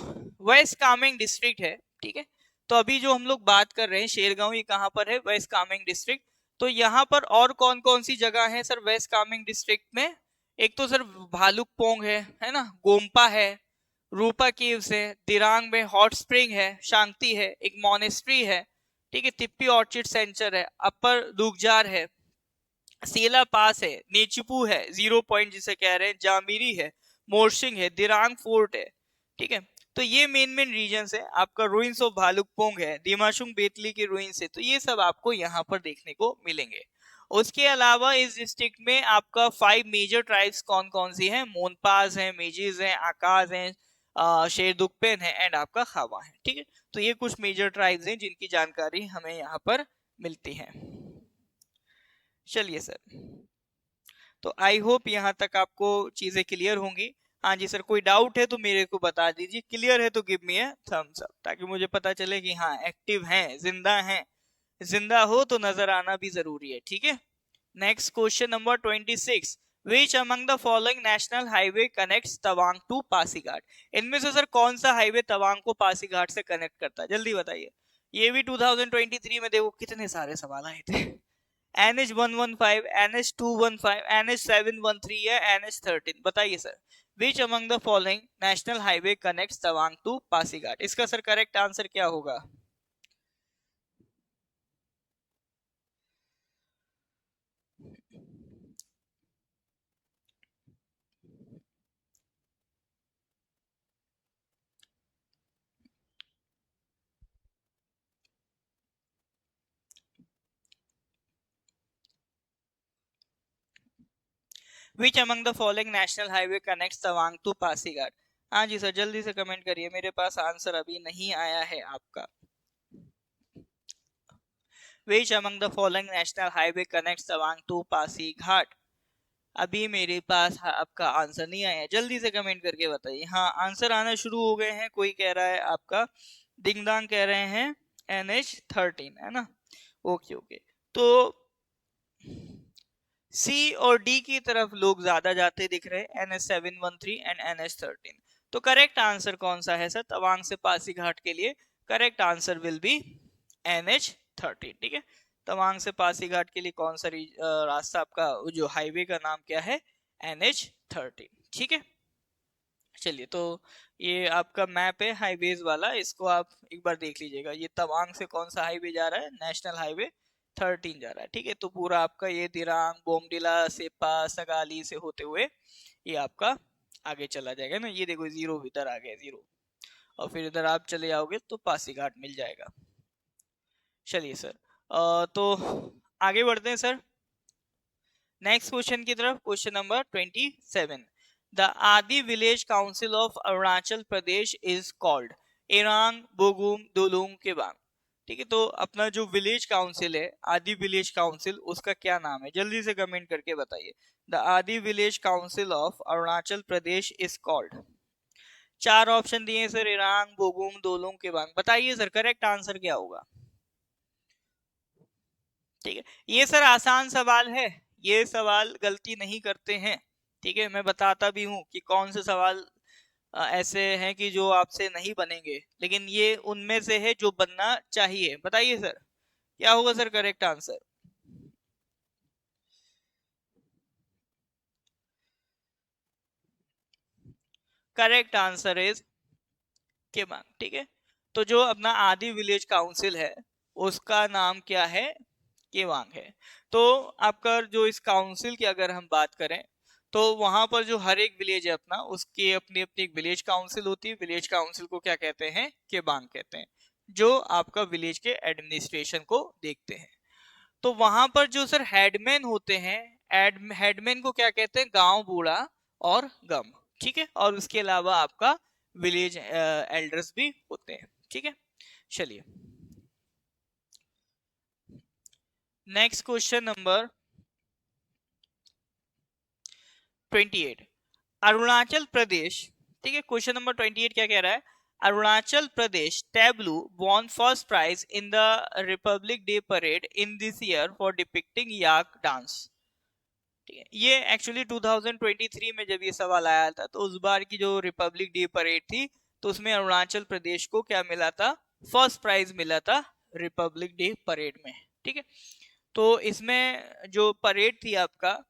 वेस्ट कामेंग डिस्ट्रिक्ट है, ठीक है, तो अभी जो हम लोग बात कर रहे हैं शेरगांव, ये कहां पर है, वेस्ट कामेंग डिस्ट्रिक्ट। तो यहाँ पर और कौन कौन सी जगह है सर वेस्ट कामेंग डिस्ट्रिक्ट में, एक तो सर भालुकपोंग है ना, गोम्पा है, रूपा केव्स है, दिरांग में हॉट स्प्रिंग है, शांति है, एक मोनेस्ट्री है, ठीक है, तिप्पी ऑर्चिड सेंचर है, अपर दुगजार है, सेला पास है, नेचुपू है, 0 पॉइंट जिसे कह रहे हैं, जामिरी है, मोर्शिंग है, दिरांग फोर्ट है। ठीक है, तो ये मेन मेन रीजन है। आपका रुइंस ऑफ भालुकपोंग है, दिमाशुंग बेतली के रुइंस है, तो ये सब आपको यहाँ पर देखने को मिलेंगे। उसके अलावा इस डिस्ट्रिक्ट में आपका 5 मेजर ट्राइब्स कौन कौन सी हैं, मोनपास है, मेजिज है, आकाज है, शेरदुकपेन है, एंड आपका खावा है। ठीक है, तो ये कुछ मेजर ट्राइब्स हैं जिनकी जानकारी हमें यहाँ पर मिलती है। चलिए सर, तो आई होप यहाँ तक आपको चीजें क्लियर होंगी। हाँ जी सर, कोई डाउट है तो मेरे को बता दीजिए, क्लियर है तो गिव मी ए थम्स अप, ताकि मुझे पता चले कि हाँ एक्टिव हैं, जिंदा हैं। जिंदा हो तो नजर आना भी जरूरी है। ठीक है, next question number 26, which among the following national highway connects Tawang to Pasighat. इनमें से सर कौन सा हाईवे तवांग को पासीघाट से कनेक्ट करता है, जल्दी बताइए। ये भी 2023 में देखो कितने सारे सवाल आए थे। NH115, NH215, NH713 या NH13, बताइए sir, which among the following national highway connects Tawang to Pasighat. इसका सर करेक्ट आंसर क्या होगा। Which among the following national highway connects Tawang to Pasighat. हाँ जी सर, जल्दी से कमेंट करिए, मेरे पास आंसर अभी नहीं आया है आपका। Which among the following national highway connects Tawang to Pasighat. अभी मेरे पास आपका आंसर नहीं आया, जल्दी से कमेंट करके बताइए। हाँ, आंसर आना शुरू हो गए हैं। कोई कह रहा है आपका डिंगडांग कह रहे हैं NH13, है ना। ओके ओके, तो सी और डी की तरफ लोग ज्यादा जाते दिख रहे हैं, NH713 एंड NH13। तो करेक्ट आंसर कौन सा है सर तवांग से पासीघाट के लिए, correct answer will be NH13। ठीक है, तवांग से पासीघाट के लिए कौन सा रास्ता आपका जो हाईवे का नाम क्या है, NH13। ठीक है, चलिए, तो ये आपका मैप है हाईवेज वाला, इसको आप एक बार देख लीजिएगा। ये तवांग से कौन सा हाईवे जा रहा है, नेशनल हाईवे 13 जा रहा है। ठीक है, तो पूरा आपका ये दिरांग, बोमडिला, सेपा, सगाली से होते हुए ये आपका आगे चला जाएगा ना। ये देखो जीरो इधर आ गया, जीरो, और फिर इधर आप चले जाओगे तो पासीघाट मिल जाएगा। चलिए सर, तो आगे बढ़ते हैं सर नेक्स्ट क्वेश्चन की तरफ। Question number 27, the Adi village council of Arunachal Pradesh is called Irang, Bogum, Dulung, Kebang. ठीक है, तो अपना जो विलेज काउंसिल है, आदि विलेज काउंसिल, उसका क्या नाम है, जल्दी से कमेंट करके बताइए। The Adi village council of Arunachal Pradesh is called. चार ऑप्शन दिए सर, इरांग, बोगुम, दोलुंग, केबांग, बताइए सर करेक्ट आंसर क्या होगा। ठीक है, ये सर आसान सवाल है, ये सवाल गलती नहीं करते हैं। ठीक है, मैं बताता भी हूँ कि कौन से सवाल ऐसे हैं कि जो आपसे नहीं बनेंगे, लेकिन ये उनमें से है जो बनना चाहिए। बताइए सर क्या होगा sir correct answer. Correct answer is Kebang. ठीक है, तो जो अपना आदि विलेज काउंसिल है उसका नाम क्या है, केवांग है। तो आपका जो इस काउंसिल की अगर हम बात करें, तो वहां पर जो हर एक विलेज है अपना, उसकी अपनी अपनी एक विलेज काउंसिल होती है। विलेज काउंसिल को क्या कहते हैं, केबांग कहते हैं, जो आपका विलेज के एडमिनिस्ट्रेशन को देखते हैं। तो वहां पर जो सर हेडमैन होते हैं, हेडमैन को क्या कहते हैं, गांव बूढ़ा और गम। ठीक है, और उसके अलावा आपका विलेज एल्डर्स भी होते हैं। ठीक है, चलिए next question number 28 Arunachal Pradesh, ठीक है, क्वेश्चन नंबर 28 क्या कह रहा है, Arunachal Pradesh tableau won first prize in the Republic Day parade in this year for depicting yak dance. ठीक है, ये एक्चुअली 2023 में जब ये सवाल आया था तो उस बार की जो रिपब्लिक डे परेड थी तो उसमें अरुणाचल प्रदेश को क्या मिला था, फर्स्ट प्राइज मिला था रिपब्लिक डे परेड में। ठीक है, तो इसमें जो परेड थी आपका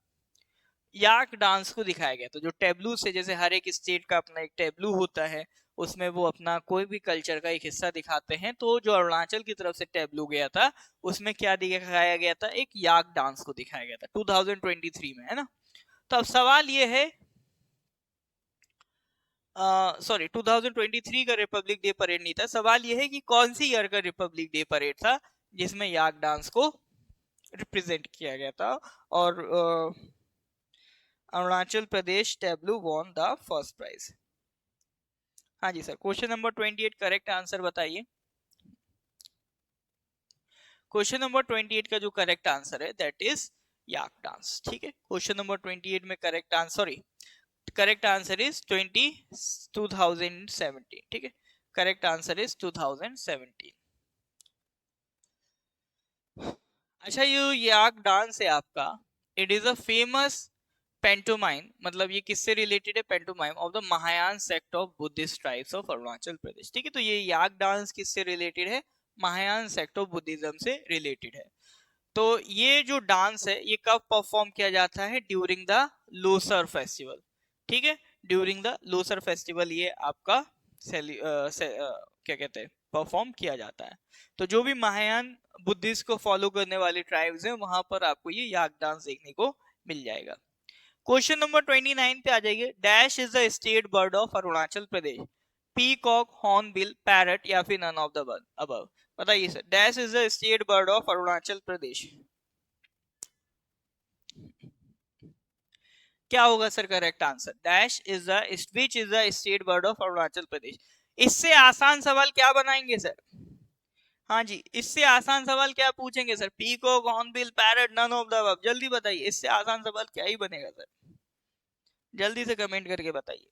याक डांस को दिखाया गया। तो जो टेबलू से, जैसे हर एक स्टेट का अपना एक टेबलू होता है, उसमें वो अपना कोई भी कल्चर का एक हिस्सा दिखाते हैं, तो जो अरुणाचल की तरफ से टेबलू गया था उसमें क्या दिखाया गया था, एक याक डांस को दिखाया गया था 2023 में, है ना। तो अब सवाल ये है, सॉरी 2023 का रिपब्लिक डे परेड नहीं था, सवाल ये है कि कौन सी ईयर का रिपब्लिक डे परेड था जिसमें याक डांस को रिप्रेजेंट किया गया था और Arunachal Pradesh tableau won the first prize. हाँ जी sir, question number 28 correct answer बताइए। क्वेश्चन नंबर 28 का जो करेक्ट आंसर है दैट इज याक डांस। ठीक है, क्वेश्चन नंबर 28 में correct answer, sorry correct answer is 2017। ठीक है, करेक्ट आंसर इज 2017। अच्छा, ये याक डांस है आपका, it is a famous pantomime, मतलब ये किससे रिलेटेड है, pantomime of the Mahayana sect of Buddhist tribes of Arunachal Pradesh. ठीक है, तो ये याक डांस किससे रिलेटेड है, महायान सेक्ट ऑफ बुद्धिज्म से रिलेटेड है। तो ये जो डांस है ये कब परफॉर्म किया जाता है, ड्यूरिंग द लोसर फेस्टिवल। ठीक है, ड्यूरिंग द लोसर फेस्टिवल ये आपका क्या कहते हैं, परफॉर्म किया जाता है। तो जो भी महायान बुद्धिस्ट को फॉलो करने वाले ट्राइब्स हैं वहां पर आपको ये याक डांस देखने को मिल जाएगा। क्वेश्चन नंबर 29 पे आ जाइए, dash is the state bird of Arunachal Pradesh, peacock, hornbill, parrot या फिर नन ऑफ द अबव। बताइए sir, dash is the state bird of Arunachal Pradesh, क्या होगा sir correct answer, dash is the which is the state bird of Arunachal Pradesh. इससे आसान सवाल क्या बनाएंगे सर, हाँ जी, इससे आसान सवाल क्या पूछेंगे sir, peacock, hornbill, parrot, none of the above, जल्दी बताइए, इससे आसान सवाल क्या ही बनेगा सर, जल्दी से कमेंट करके बताइए।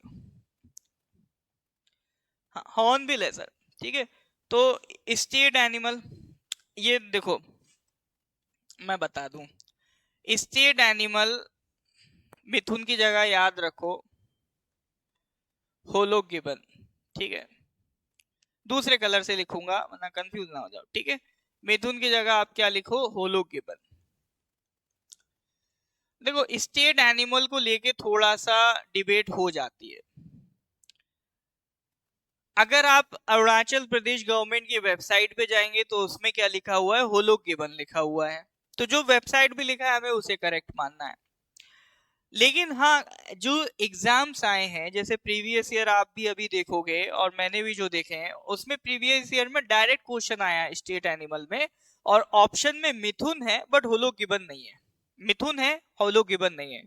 हाँ, हॉर्नबिल है सर। ठीक है, तो स्टेट एनिमल, ये देखो मैं बता दूं, स्टेट एनिमल मिथुन की जगह याद रखो होलो गिबन। ठीक है, दूसरे कलर से लिखूंगा वरना कंफ्यूज ना हो जाओ। ठीक है, मिथुन की जगह आप क्या लिखो, होलो गिबन। देखो स्टेट एनिमल को लेके थोड़ा सा डिबेट हो जाती है। अगर आप अरुणाचल प्रदेश गवर्नमेंट की वेबसाइट पे जाएंगे तो उसमें क्या लिखा हुआ है, होलो गिबन लिखा हुआ है, तो जो वेबसाइट पे लिखा है हमें उसे करेक्ट मानना है। लेकिन हाँ, जो एग्जाम्स आए हैं जैसे प्रीवियस ईयर आप भी अभी देखोगे और मैंने भी जो देखे हैं उसमें प्रीवियस ईयर में डायरेक्ट क्वेश्चन आया है स्टेट एनिमल में, और ऑप्शन में मिथुन है बट होलो गिबन नहीं है, मिथुन है होलो गिबन नहीं है,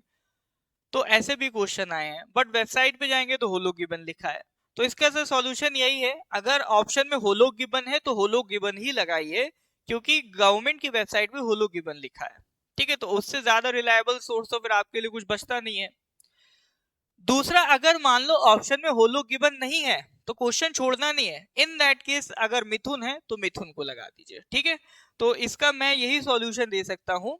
तो ऐसे भी क्वेश्चन आए हैं, बट वेबसाइट पे जाएंगे तो होलो गिबन लिखा है। तो इसका सर सॉल्यूशन यही है, अगर ऑप्शन में होलो गिबन है तो होलो गिबन ही लगाइए, क्योंकि गवर्नमेंट की वेबसाइट पे होलो गिबन लिखा है। ठीक है, तो उससे ज्यादा रिलायबल सोर्स तो फिर आपके लिए कुछ बचता नहीं है। दूसरा, अगर मान लो ऑप्शन में होलो गिबन नहीं है तो क्वेश्चन छोड़ना नहीं है, इन दैट केस अगर मिथुन है तो मिथुन को लगा दीजिए। ठीक है, तो इसका मैं यही सॉल्यूशन दे सकता हूं,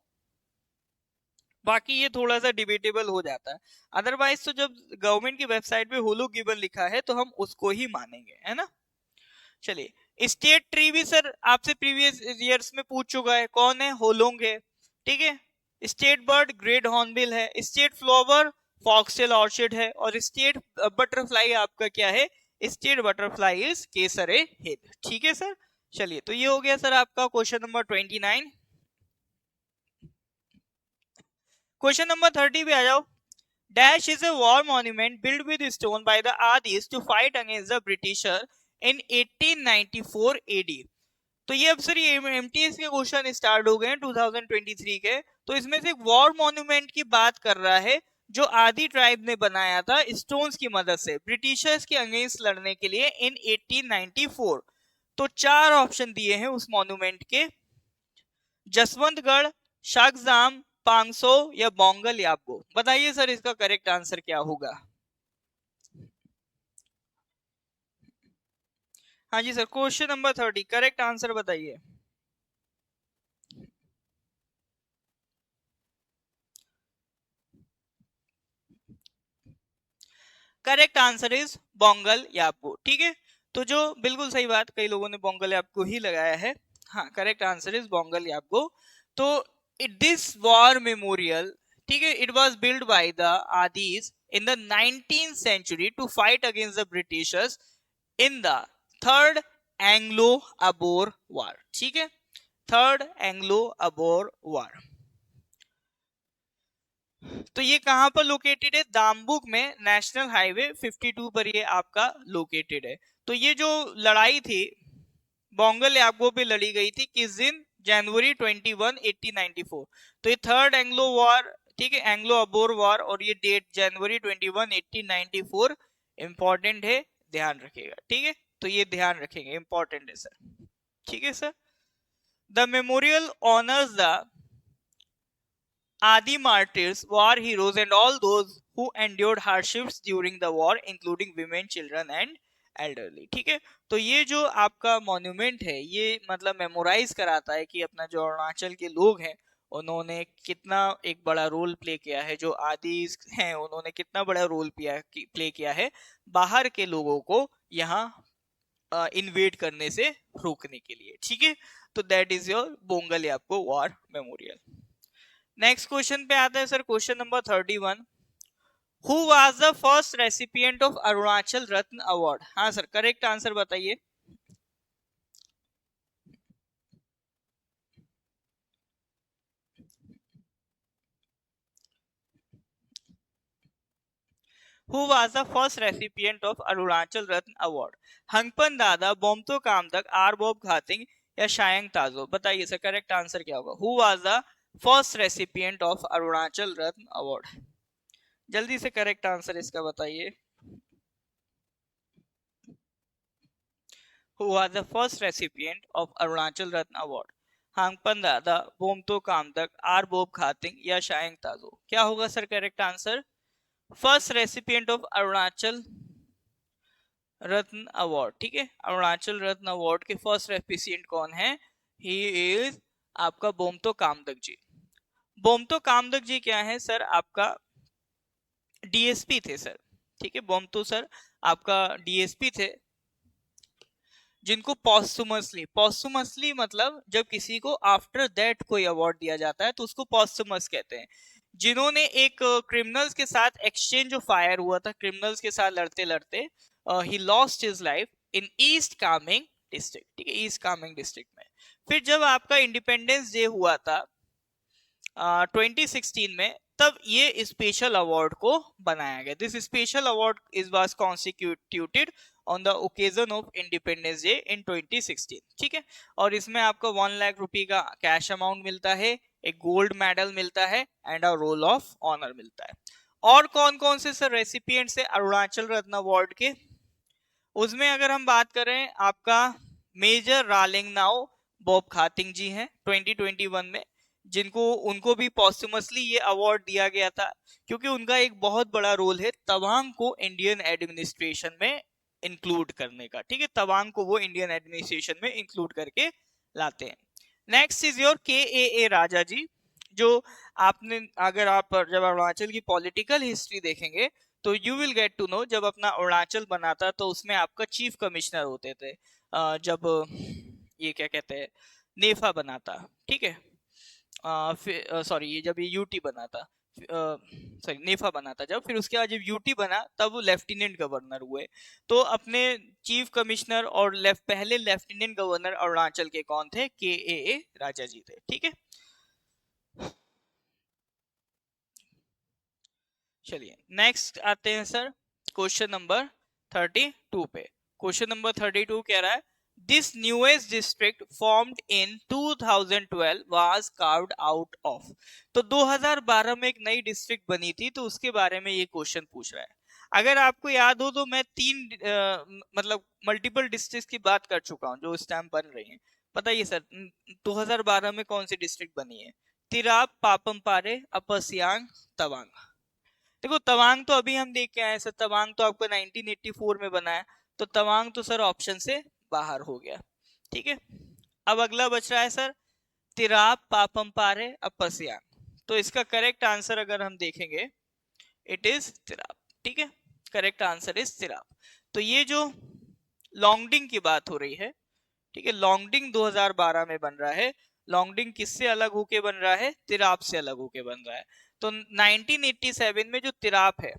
बाकी ये थोड़ा सा डिबेटेबल हो जाता है। अदरवाइज तो जब गवर्नमेंट की वेबसाइट पे होलो गिबन लिखा है तो हम उसको ही मानेंगे, है ना। चलिए, स्टेट ट्री भी सर आपसे प्रीवियस ईयर्स में पूछ चुका है, कौन है, होलोंग है। ठीक है, स्टेट बर्ड ग्रेट हॉर्नबिल है, स्टेट फ्लावर फॉक्सटेल ऑर्चिड है, और स्टेट बटरफ्लाई आपका क्या है, state butterfly is Kesare head. ठीक है सर, चलिए तो ये हो गया सर आपका क्वेश्चन नंबर 29। क्वेश्चन नंबर 30 पे आ जाओ, dash is a war monument built with stone by the Adis to fight against the Britisher in 1894 AD। तो ये अब सर ये एमटीएस के क्वेश्चन स्टार्ट हो गए हैं 2023 के, तो इसमें से एक वॉर मॉन्यूमेंट की बात कर रहा है जो आदि ट्राइब ने बनाया था स्टोन्स की मदद से ब्रिटिशर्स के अगेंस्ट लड़ने के लिए इन 1894। तो चार ऑप्शन दिए हैं उस मॉन्यूमेंट के, जसवंतगढ़, शागजाम, पांगसो या बोंगल याबगो? बताइए सर इसका करेक्ट आंसर क्या होगा? हाँ जी sir, question number 30 correct answer बताइए। Correct answer is Bongal Yabgo. ठीक है, तो जो बिल्कुल सही बात, कई लोगों ने बोंगल याबगो ही लगाया है। हाँ, correct answer is Bongal Yabgo. तो दिस वॉर मेमोरियल, ठीक है, it was build by the Adis in the 19th century to fight against the Britishers in the third Anglo Abor war. ठीक है, थर्ड एंग्लो अबोर वॉर। तो ये कहां पर लोकेटेड है? दाम्बुक में, नेशनल हाईवे 52 पर ये आपका लोकेटेड है। तो ये जो लड़ाई थी बोंगल याबगो पे लड़ी गई थी, किस दिन? जनवरी 21 1894। तो ये थर्ड एंग्लो वॉर, ठीक है, एंग्लो अबोर वॉर, और ये डेट जनवरी 21 1894 इंपॉर्टेंट है, ध्यान रखिएगा। ठीक है, तो ये ध्यान रखेंगे, इंपॉर्टेंट है सर। ठीक है sir, the memorial honours the Adi martyrs, war heroes, and all those who endured hardships during the war, including women, children, and elderly। ठीक है, तो ये जो आपका मॉन्यूमेंट है, ये मतलब मेमोराइज कराता है कि अपना जो अरुणाचल के लोग हैं उन्होंने कितना एक बड़ा रोल प्ले किया है, जो आदि हैं उन्होंने कितना बड़ा रोल प्ले किया है बाहर के लोगों को यहाँ इन्वेड करने से रोकने के लिए। ठीक है, तो that is your Bongal Yabgo war memorial. Next question पे आता है sir, question number 31। Who was the first recipient of Arunachal Ratna award? हाँ सर, करेक्ट आंसर बताइए। Who was the first recipient of Arunachal Ratna award? Hangpan Dada, Bomto कामदक, are Bob Khathing या शायंग ताजो? बताइए सर, करेक्ट आंसर क्या होगा? Who was the first recipient of Arunachal Ratna award? जल्दी से correct answer इसका बताइए। Who was the first recipient of Arunachal Ratna award? Hangpan Dada, Bomto कामदक, are Bob Khathing या शायंग ताजो? क्या होगा sir correct answer? First recipient of Arunachal Ratna award, ठीक है, अरुणाचल रत्न अवार्ड के फर्स्ट रेसिपिएंट कौन है? ही इज आपका बोमतो कामदक जी। बोमतो कामदक जी क्या है सर? आपका डीएसपी थे सर। ठीक है, बोमतो सर आपका डीएसपी थे, जिनको पॉस्टुमसली मतलब जब किसी को आफ्टर दैट कोई अवार्ड दिया जाता है तो उसको पॉस्टुमस कहते हैं। जिन्होंने एक क्रिमिनल्स के साथ एक्सचेंज ऑफ फायर हुआ था, क्रिमिनल्स के साथ लड़ते लड़ते he lost his life in east Kameng district. ठीक है, ईस्ट कामेंग डिस्ट्रिक्ट में। फिर जब आपका इंडिपेंडेंस डे हुआ था 2016 में, तब ये स्पेशल अवार्ड को बनाया गया। This special award is was constituted on the occasion of independence day in 2016। ठीक है, और इसमें आपको 1 लाख रुपए का कैश अमाउंट मिलता है, एक गोल्ड मेडल मिलता है and a roll of honour मिलता है। और कौन कौन से सर रेसिपिएंट्स है अरुणाचल रत्न अवार्ड के? उसमें अगर हम बात करें, आपका मेजर रालिंगनाओ बॉब खातिंग जी हैं 2021 में, जिनको उनको भी पॉस्टुमसली ये अवार्ड दिया गया था, क्योंकि उनका एक बहुत बड़ा रोल है तवांग को इंडियन एडमिनिस्ट्रेशन में इंक्लूड करने का। ठीक है, तवांग को वो इंडियन एडमिनिस्ट्रेशन में इंक्लूड करके लाते हैं। नेक्स्ट इज योर के ए राजा जी, जो आपने अगर आप जब अरुणाचल की पॉलिटिकल हिस्ट्री देखेंगे तो you will get to know, जब अपना अरुणाचल बना था तो उसमें आपका चीफ कमिश्नर होते थे, जब ये क्या कहते हैं, नेफा बना था। ठीक है, सॉरी ये जब ये यूटी बना था, सॉरी नेफा बना था जब, फिर उसके बाद जब यूटी बना तब वो लेफ्टिनेंट गवर्नर हुए। तो अपने चीफ कमिश्नर और पहले लेफ्टिनेंट गवर्नर अरुणाचल के कौन थे? के ए राजा जी थे। ठीक है, चलिए नेक्स्ट आते हैं सर क्वेश्चन नंबर 32 पे। क्वेश्चन नंबर 32 कह रहा है, this newest district formed in 2012 was carved out of. तो 2012 में एक नई डिस्ट्रिक्ट बनी थी, तो उसके बारे में ये क्वेश्चन पूछ रहा है। अगर आपको याद हो तो मैं मतलब मल्टीपल डिस्ट्रिक्ट की बात कर चुका हूँ जो इस टाइम बन रही हैं। बताइए सर 2012 में कौन सी डिस्ट्रिक्ट बनी है? तिराप, पापम पारे, अपर सियांग, तवांग। देखो तवांग तो अभी हम देख के आए सर, तवांग तो आपको 1984 में बना है, तो तवांग तो सर ऑप्शन से बाहर हो गया। ठीक है, अब अगला बच रहा है सर तिराप, पापम पारे, अपर सियांग। तो इसका करेक्ट आंसर अगर हम देखेंगे इट इज तिराप। ठीक है, करेक्ट आंसर इज तिराप। तो ये जो लॉन्गडिंग की बात हो रही है, ठीक है, लॉन्गडिंग 2012 में बन रहा है। लॉन्गडिंग किससे अलग होके बन रहा है? तिराप से अलग होके बन रहा है। तो 1987 में जो तिराप है,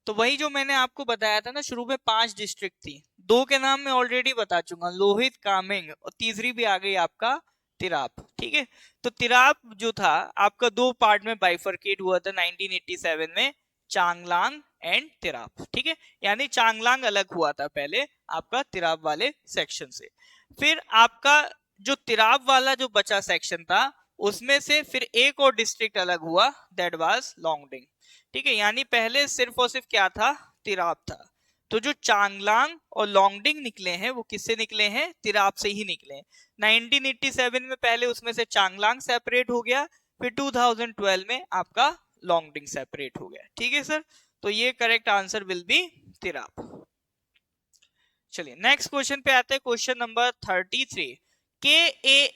तो वही जो मैंने आपको बताया था ना, शुरू में 5 डिस्ट्रिक्ट थी, 2 के नाम मैं ऑलरेडी बता चुका, लोहित, कामेंग, और तीसरी भी आ गई आपका तिराप। ठीक है, तो तिराप जो था आपका 2 पार्ट में बाइफरकेट हुआ था 1987 में, चांगलांग एंड तिराप। ठीक है, यानी चांगलांग अलग हुआ था पहले आपका तिराप वाले सेक्शन से। फिर आपका जो तिराप वाला जो बचा सेक्शन था, उसमें से फिर एक और डिस्ट्रिक्ट अलग हुआ, दैट वाज लॉन्गडिंग। ठीक है, यानी पहले सिर्फ और सिर्फ क्या था? तिराप था। तो जो चांगलांग और लॉन्गडिंग निकले हैं वो किससे निकले हैं? तिराप से ही निकले हैं। 1987 में पहले उसमें से चांगलांग सेपरेट हो गया, फिर 2012 में आपका लॉन्गडिंग सेपरेट हो गया। ठीक है सर, तो ये correct answer will be Tirap. चलिए नेक्स्ट क्वेश्चन पे आते हैं, question number 33। K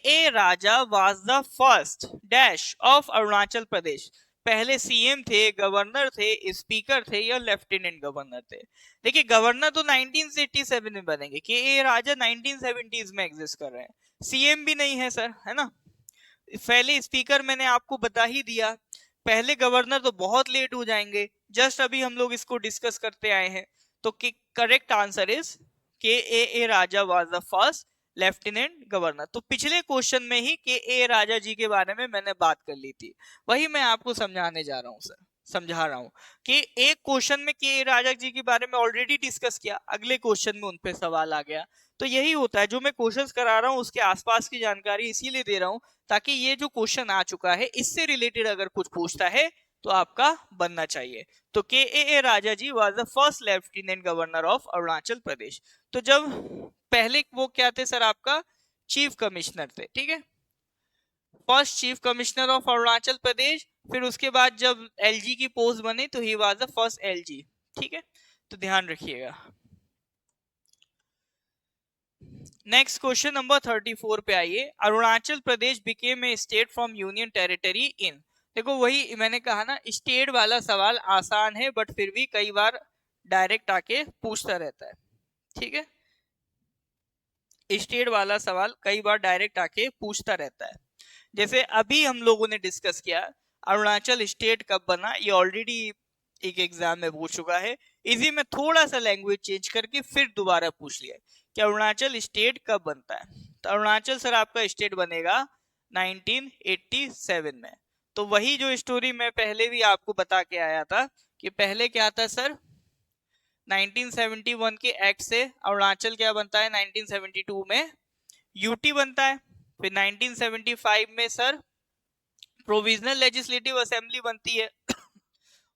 A Raja was the first dash of Arunachal Pradesh. पहले सीएम थे, गवर्नर थे, स्पीकर थे, या लेफ्टिनेंट गवर्नर थे? देखिए गवर्नर तो 1987 में बनेंगे, के ए राजा 1970s में एग्जिस्ट कर रहे हैं, सीएम भी नहीं है सर, है ना। पहले स्पीकर मैंने आपको बता ही दिया, पहले गवर्नर तो बहुत लेट हो जाएंगे, जस्ट अभी हम लोग इसको डिस्कस करते आए हैं। तो correct answer is K A Raja was the first lieutenant governor. तो पिछले क्वेश्चन में ही के ए राजा जी के बारे में मैंने बात कर ली थी, वही मैं आपको समझाने जा रहा हूँ सर, समझा रहा हूँ कि एक क्वेश्चन में के ए राजा जी के बारे में ऑलरेडी डिस्कस किया, अगले क्वेश्चन में उन पे सवाल आ गया। तो यही होता है, जो मैं क्वेश्चंस करा रहा हूँ उसके आसपास की जानकारी इसीलिए दे रहा हूँ ताकि ये जो क्वेश्चन आ चुका है इससे रिलेटेड अगर कुछ पूछता है तो आपका बनना चाहिए। तो K A Raja ji was the first lieutenant governor of Arunachal Pradesh. तो जब पहले वो क्या थे सर? आपका चीफ कमिश्नर थे। ठीक है, first chief commissioner of Arunachal Pradesh. फिर उसके बाद जब एलजी की पोस्ट बनी तो he was the first LG. ठीक है, तो ध्यान रखिएगा। नेक्स्ट क्वेश्चन नंबर 34 पे आइए। Arunachal Pradesh became a state from union territory in. देखो वही मैंने कहा ना, स्टेट वाला सवाल आसान है बट फिर भी कई बार डायरेक्ट आके पूछता रहता है। ठीक है, स्टेट वाला सवाल कई बार डायरेक्ट आके पूछता रहता है। जैसे अभी हम लोगों ने डिस्कस किया अरुणाचल स्टेट कब बना, ये ऑलरेडी एक एग्जाम में पूछ चुका है। इसी में थोड़ा सा लैंग्वेज चेंज करके फिर दोबारा पूछ लिया कि अरुणाचल स्टेट कब बनता है। तो अरुणाचल सर आपका स्टेट बनेगा 1987 में। तो वही जो स्टोरी मैं पहले भी आपको बता के आया था कि पहले क्या था सर, 1971 के एक्ट से अरुणाचल क्या बनता है, 1972 में यूटी बनता है। फिर 1975 में सर प्रोविजनल लेजिस्लेटिव असेंबली बनती है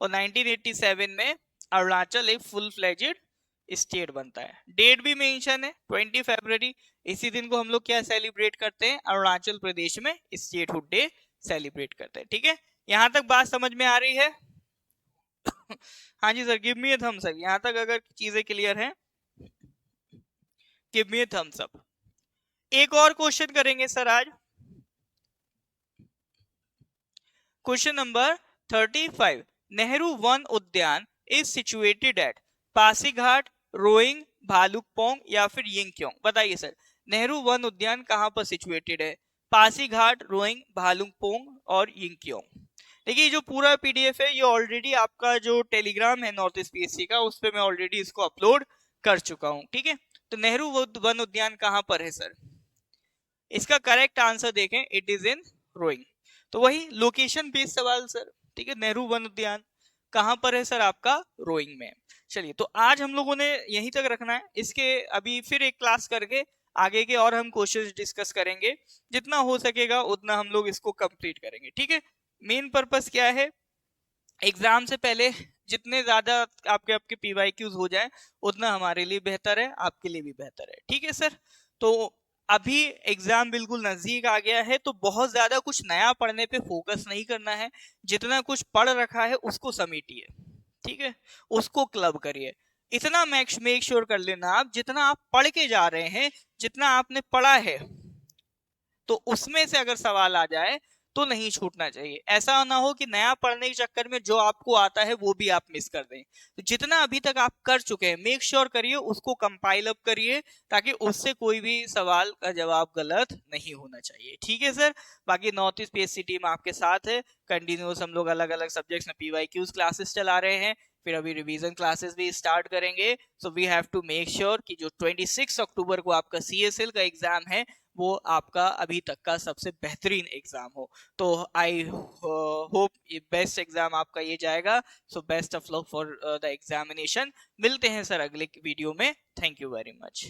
और 1987 में अरुणाचल एक फुल फ्लेजेड स्टेट बनता है। डेट भी मेंशन है 20 फरवरी, इसी दिन को हम लोग क्या सेलिब्रेट करते हैं? अरुणाचल प्रदेश में स्टेटहुड डे सेलिब्रेट करते हैं। ठीक है, यहां तक बात समझ में आ रही है? हाँ जी sir, give me a thumbs up. यहां तक अगर चीजें क्लियर हैं give me a thumbs up. एक और क्वेश्चन करेंगे सर आज, question number 35। Nehru Van Udyan is situated at Pasighat, Roing, Bhalukpong या फिर यिंगक्योंग? बताइए सर, नेहरू वन उद्यान कहां पर सिचुएटेड है? पासीघाट, रोइंग, भालुकपोंग और यिंगक्योंग। देखिए जो पूरा पीडीएफ है ये ऑलरेडी आपका जो टेलीग्राम है नॉर्थ ईस्ट पीएससी का, उस पर मैं ऑलरेडी इसको अपलोड कर चुका हूं। ठीक है, तो नेहरू वन उद्यान कहां पर है सर? इसका करेक्ट आंसर देखें, इट इज इन रोइंग। तो वही लोकेशन बेस्ड सवाल सर। ठीक है, नेहरू वन उद्यान कहां पर है सर? आपका रोइंग में। चलिए, तो आज हम लोगों ने यहीं तक रखना है, इसके अभी फिर एक क्लास करके आगे के और हम क्वेश्चंस डिस्कस करेंगे, जितना हो सकेगा उतना हम लोग इसको कंप्लीट करेंगे। ठीक है, मेन पर्पस क्या है, एग्जाम से पहले जितने ज्यादा आपके पीवाईक्यूज हो जाए उतना हमारे लिए बेहतर है, आपके लिए भी बेहतर है। ठीक है सर, तो अभी एग्जाम बिल्कुल नजदीक आ गया है, तो बहुत ज्यादा कुछ नया पढ़ने पे फोकस नहीं करना है। जितना कुछ पढ़ रखा है उसको समेटिए, ठीक है, उसको क्लब करिए। इतना मेक श्योर कर लेना आप, जितना आप पढ़ के जा रहे हैं, जितना आपने पढ़ा है, तो उसमें से अगर सवाल आ जाए तो नहीं छूटना चाहिए। ऐसा ना हो कि नया पढ़ने के चक्कर में जो आपको आता है वो भी आप मिस कर दें। तो जितना अभी तक आप कर चुके हैं, मेक श्योर करिए उसको कंपाइल अप करिए, ताकि उससे कोई भी सवाल का जवाब गलत नहीं होना चाहिए। ठीक है सर। बाकी नॉर्थ ईस्ट पीएससी टीम आपके साथ है, कंटिन्यूस हम लोग अलग अलग सब्जेक्ट्स में पीवाईक्यूज क्लासेस चला रहे हैं, फिर अभी रिवीजन क्लासेस भी स्टार्ट करेंगे। So we have to make sure कि जो 26 अक्टूबर को आपका सीएसएल का एग्जाम है वो आपका अभी तक का सबसे बेहतरीन एग्जाम हो। तो आई होप ये बेस्ट एग्जाम आपका ये जाएगा। So best of luck for the examination. मिलते हैं सर अगले वीडियो में। Thank you very much.